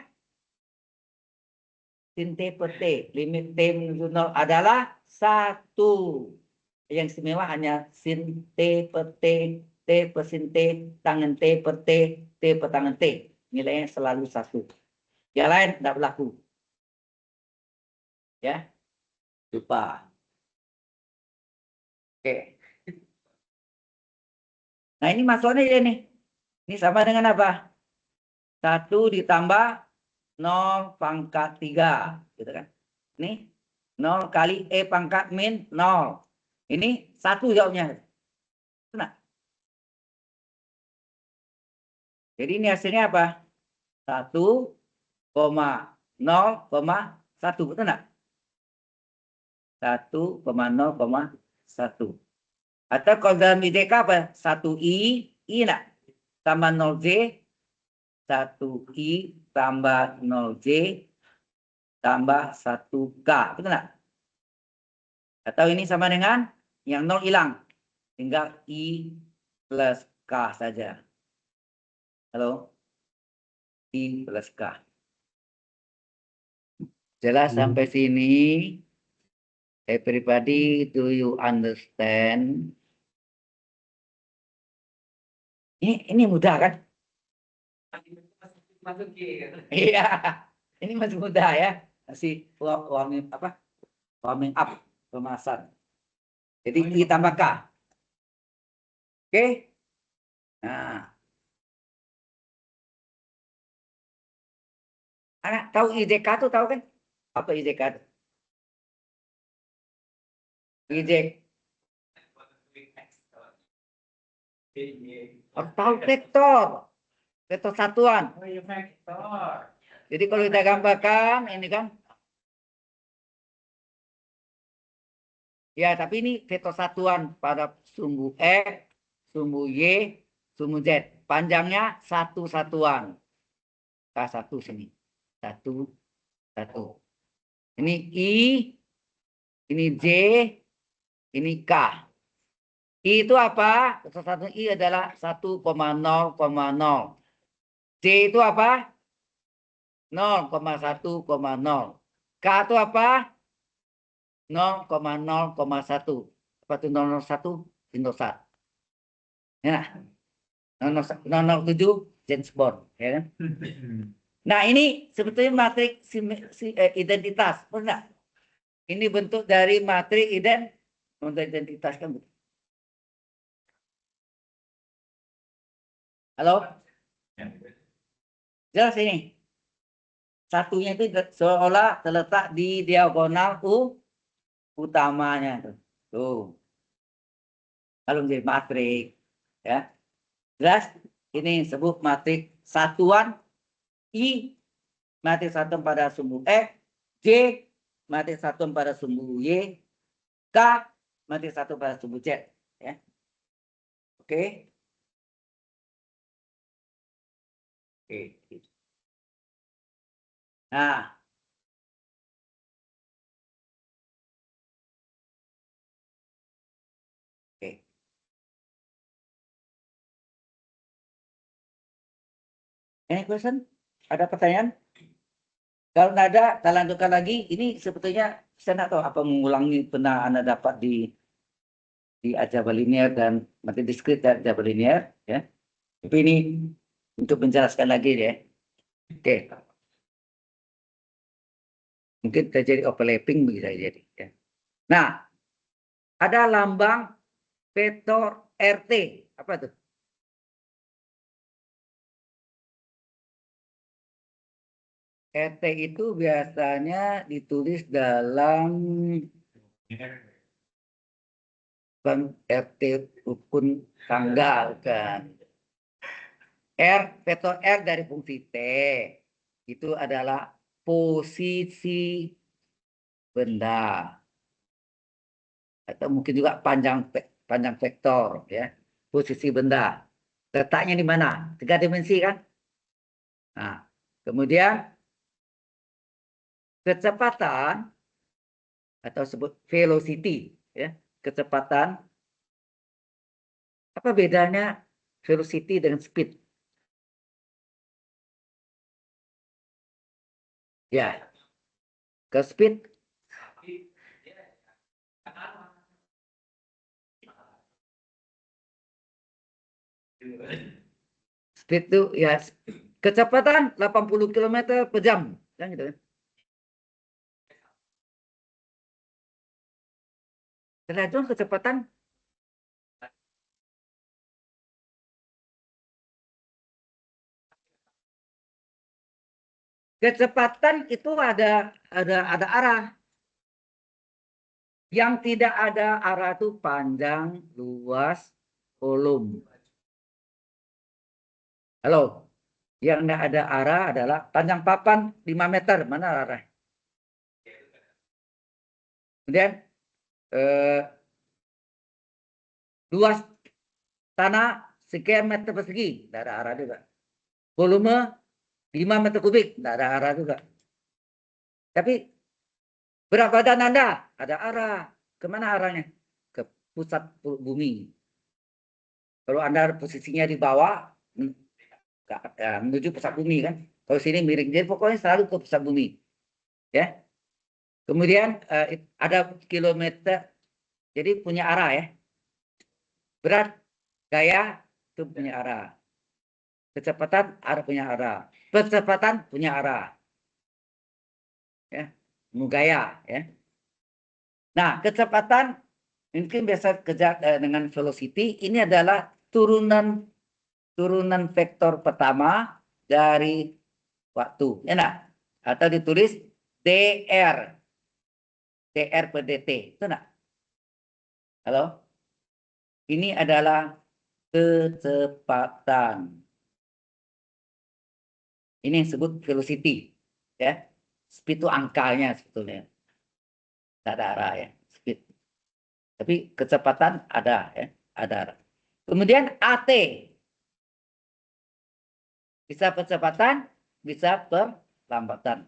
sin T per T. Limit T menuju 0 adalah 1. Yang istimewa hanya sin T per T, T per sin T, tangan T per T, T per tangan T. Nilainya selalu 1. Yang lain tidak berlaku. Ya, lupa. Oke. Nah, ini maksudnya ini. Ini sama dengan apa? 1 ditambah 0 pangkat 3. Gitu kan. Ini 0 kali E pangkat min 0. Ini 1 jawabnya. Nah, jadi ini hasilnya apa? 1,0,1. Betul nggak? 1,0,1. Atau kalau dalam IDK apa? 1I, I enggak? Tambah 0J, 1I tambah 0J tambah 1K. Betul enggak? Atau ini sama dengan yang 0 hilang. Tinggal I plus K saja. Halo? I plus K. Jelas sampai sini? Everybody, do you understand? Ini mudah kan? Iya, ini masih mudah ya. Masih warming apa? Warming up pemasan. Jadi I tambah K. Oke? Nah, anak tahu IDK tuh tahu kan? Apa IDK? IJ. Tahu vektor. Vektor satuan. Oh iya, vektor. Jadi kalau kita gambarkan ini kan. Ya, tapi ini vektor satuan pada sumbu X, sumbu Y, sumbu Z. Panjangnya satu satuan. K1 sini. Satu. Ini I, ini J, ini K. I itu apa? Vektor satu I adalah 1,0,0. J itu apa? 0,1,0. K itu apa? 0,0,1. Apa itu 0,01? Indosat. Ya. 007 James Bond. Ya kan? Nah, ini sebetulnya matriks identitas. Benar? Ini bentuk dari matriks identitas kan? Halo? Jelas ini? Satunya itu seolah terletak di diagonal utamanya. Tuh. Kalau menjadi matriks. Ya. Jelas? Ini sebut matriks satuan. I, matriks satuan pada sumbu X. J, matriks satuan pada sumbu Y. K, matriks satuan pada sumbu Z. Ya. Oke. Oke. Nah. Oke. Any question? Ada pertanyaan? Kalau nggak ada, kita lanjutkan lagi. Ini sebetulnya saya nggak tahu apa mengulangi pernah Anda dapat di aljabar linear dan materi diskrit dan aljabar linear. Ya. Tapi ini untuk menjelaskan lagi ya. Oke. Mungkin terjadi overlapping bisa jadi. Ya. Nah, ada lambang vektor RT. Apa itu? RT itu biasanya ditulis dalam RT rukun tanggal kan. Vektor R dari fungsi T itu adalah posisi benda. Atau mungkin juga panjang vektor ya. Posisi benda. Letaknya di mana? 3 dimensi kan? Nah, kemudian kecepatan atau sebut velocity ya, kecepatan. Apa bedanya velocity dengan speed? Ya, ke speed itu ya kecepatan 80 km per jam kan gitu kan. Setelah itu kecepatan itu ada arah. Yang tidak ada arah itu panjang, luas, volume. Halo, yang tidak ada arah adalah panjang papan 5 meter. Mana arah? Kemudian luas tanah sekian meter persegi, tidak ada arah juga. Volume 5 meter kubik, tidak ada arah juga. Tapi berat badan Anda ada arah. Kemana arahnya? Ke pusat bumi. Kalau Anda posisinya di bawah, menuju pusat bumi kan. Kalau sini miring. Jadi pokoknya selalu ke pusat bumi. Ya. Kemudian ada kilometer. Jadi punya arah ya. Berat, gaya itu punya arah. Kecepatan punya arah. Percepatan punya arah. Ya. Gaya ya. Nah, kecepatan mungkin biasa kerja dengan velocity. Ini adalah turunan vektor pertama dari waktu. Enak? Atau ditulis dr per dt. Itu enggak? Halo? Ini adalah kecepatan. Ini yang disebut velocity, ya. Speed itu angkanya sebetulnya. Tidak ada arah ya, speed. Tapi kecepatan ada ya, ada arah. Kemudian AT. Bisa percepatan, bisa perlambatan.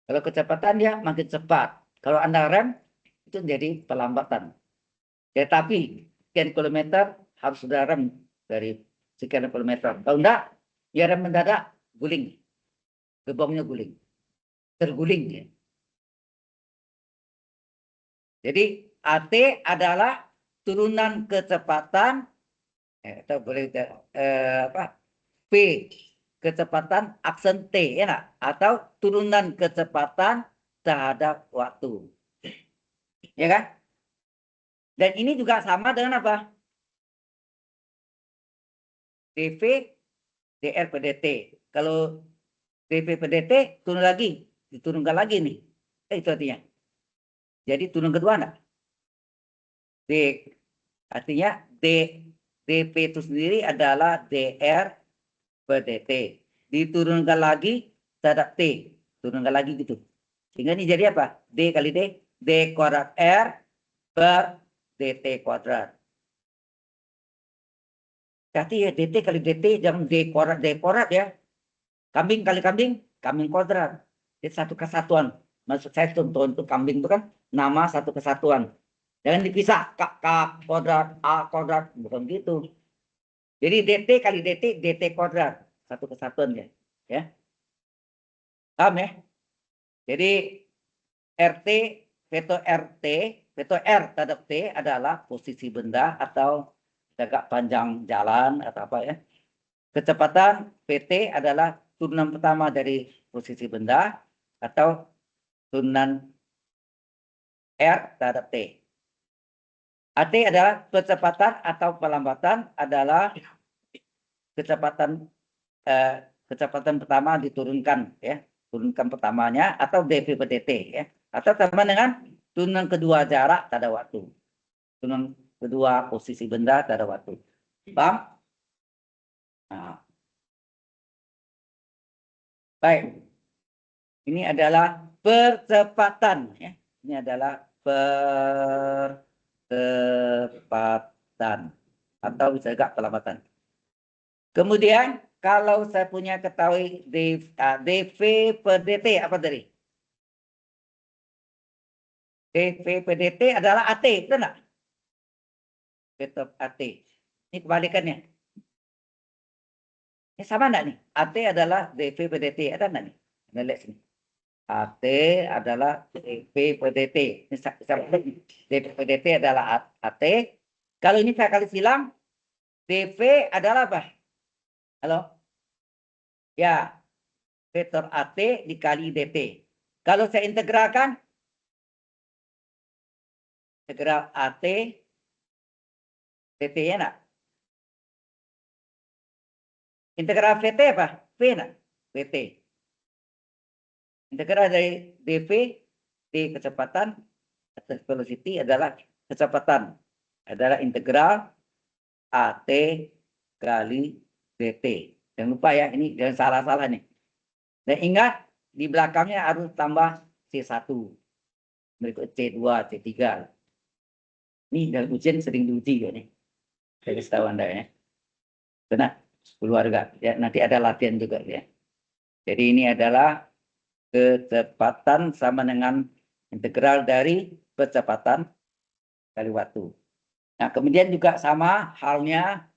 Kalau kecepatan dia makin cepat. Kalau Anda rem, itu jadi perlambatan. Ya, tapi sekian kilometer harus sudah rem dari sekian kilometer. Kalau enggak, ya rem mendadak, guling. Gerbongnya guling. Terguling ya. Jadi AT adalah turunan kecepatan atau boleh apa? P kecepatan aksen T ya nak? Atau turunan kecepatan terhadap waktu. Ya kan? Dan ini juga sama dengan apa? dV dr per dt. Kalau dV per dt turun lagi, diturunkan lagi nih. Itu artinya. Jadi turun kedua enggak? D artinya dp itu sendiri adalah dr per dt. Diturunkan lagi terhadap t, turunkan lagi gitu. Sehingga ini jadi apa? D kali D, d kuadrat r per dt kuadrat. Berarti ya dt kali dt, jangan d kuadrat ya. Kambing kali kambing, kambing kuadrat. Itu satu kesatuan. Maksud saya contoh untuk kambing itu kan nama satu kesatuan. Jangan dipisah k kuadrat, a kuadrat, bukan gitu. Jadi dt kali dt kuadrat, satu kesatuan ya. Ya. Paham ya? Jadi RT, veto R terhadap T adalah posisi benda atau jarak panjang jalan atau apa ya. Kecepatan PT adalah turunan pertama dari posisi benda atau turunan R terhadap T. AT adalah kecepatan atau perlambatan adalah kecepatan kecepatan pertama diturunkan ya, turunkan pertamanya atau dv per dt ya, atau sama dengan turunan kedua jarak pada waktu, turunan kedua posisi benda pada waktu. Paham? Nah. Baik. Ini adalah percepatan ya. Ini adalah percepatan atau bisa juga perlambatan. Kemudian kalau saya punya ketahui dv per dt apa tadi? dv per dt adalah AT, betul nggak? Vektor AT. Ini kebalikannya. Ini sama enggak nih? AT adalah dv per dt. Ada enggak nih? Anda lihat sini. AT adalah dv per dt. Ini sama dv per dt adalah AT. Kalau ini saya kali silang, dv adalah apa? Halo? Ya, vektor AT dikali dt. Kalau saya integralkan, integral AT dt ya enggak? Integral VT apa? V enggak? VT. Integral dari dv d kecepatan atau velocity adalah kecepatan. Adalah integral AT kali dt. Jangan lupa ya, ini jangan salah-salah nih. Dan ingat, di belakangnya harus tambah C1. Berikut C2, C3. Ini dalam ujian sering diuji ya nih. Saya kasih tahu Anda ya. Benar, keluarga. Ya, nanti ada latihan juga ya. Jadi ini adalah kecepatan sama dengan integral dari percepatan kali waktu. Nah, kemudian juga sama halnya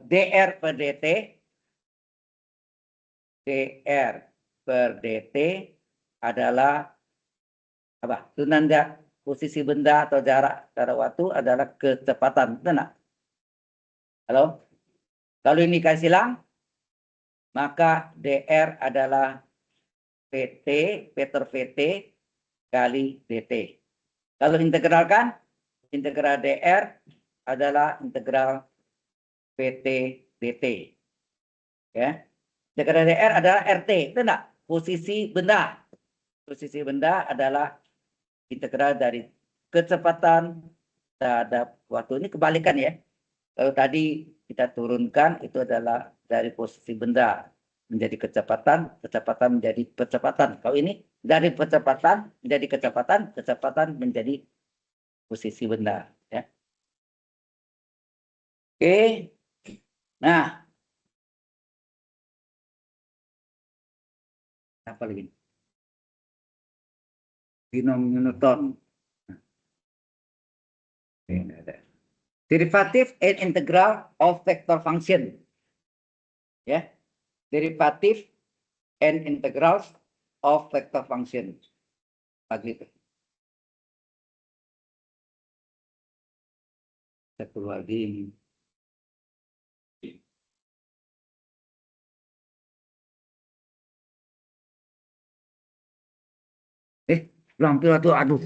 dr per dt. dr per dt adalah apa? Turunan posisi benda atau jarak pada waktu adalah kecepatan. Benar? Halo? Kalau ini kasih silang, maka dr adalah pt, vektor vt kali dt. Kalau integralkan, integral dr adalah integral pt dt. Ya. Integral dr adalah rt, itu enggak? Posisi benda. Posisi benda adalah integral dari kecepatan terhadap waktu. Ini kebalikan ya. Kalau tadi kita turunkan itu adalah dari posisi benda menjadi kecepatan, kecepatan menjadi percepatan. Kalau ini dari percepatan menjadi kecepatan, kecepatan menjadi posisi benda. Ya. Oke. Nah, apa lagi? Binom Newton. Derivative and integral of vector function. Ya. Derivative and integrals of vector function. Pagi itu. Satu lagi. Belum tuh, aduh.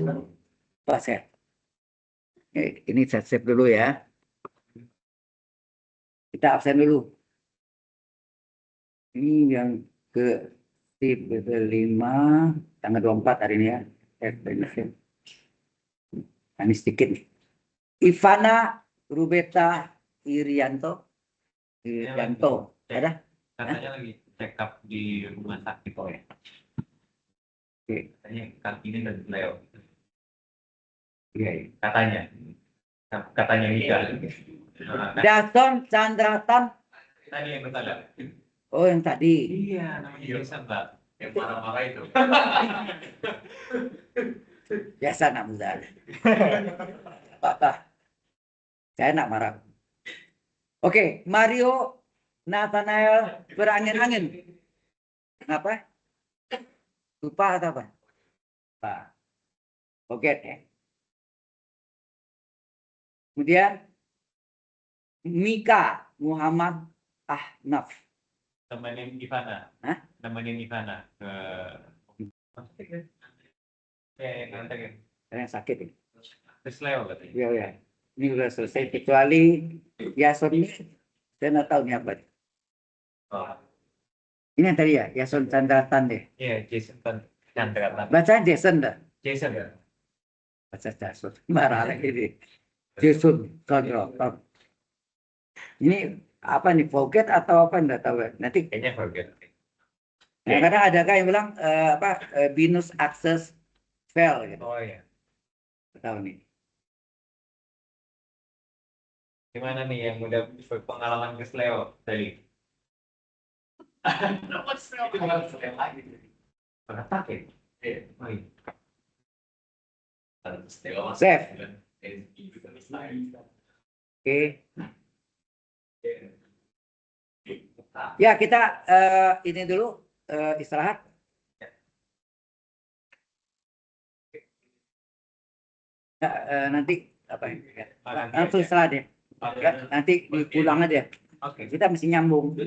Pak saya. Ini saya save dulu ya. Kita absen dulu. Ini yang ke tip 5 tanggal 24 hari ini ya. Ini sedikit nih. Ivana Rubeta Irianto. Ada? Katanya lagi check up di rumah sakit kok ya. Oke. Katanya kakinya dan Leo. Iya. Katanya Mika. Jason Chandratan. Tadi yang bertanya. Oh, yang tadi. Iya, namanya Jason, Mbak. Yang marah-marah itu. Biasa anak muda. Apa? Saya nak marah. Oke, Mario Nathanael berangin-angin. Kenapa? Lupa atau apa? Lupa. Oke ya. Kemudian Mika Muhammad Ahnaf. Temenin Ivana. Hah? Temenin Ivana ke Yang sakit ini. Terus Leo katanya. Ya, ya. Ini sudah selesai kecuali Yason ini saya nggak tahu ini apa. Oh. Ini yang tadi ya, Yason Chandratan deh. Iya, Jason Chandratan. Bacaan Jason dah. Jason ya. Baca Jason. Marah lagi ini. Jason Chandratan. Ini apa nih, forget atau apa enggak tahu. Nanti Kayaknya forget. nah, kadang ada kan yang bilang Venus access fail gitu. Oh iya. Tahu nih. Gimana nih yang udah pengalaman ke Leo tadi? Itu bukan Leo lagi. Pernah pakai? Iya. Oh iya. Save. Oke. Ya, kita ini dulu istirahat. Nanti apa ya? Langsung istirahat ya. Ya, nanti pulang aja. Oke. Kita mesti nyambung.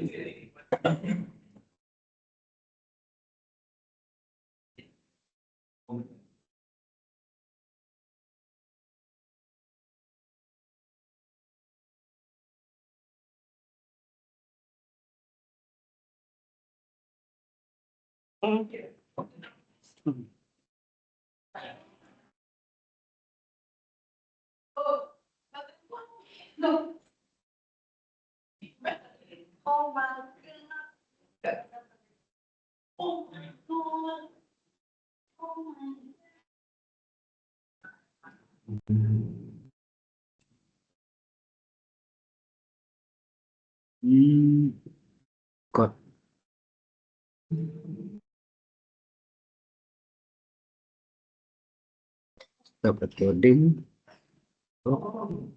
Kod. Dapat coding. Oh.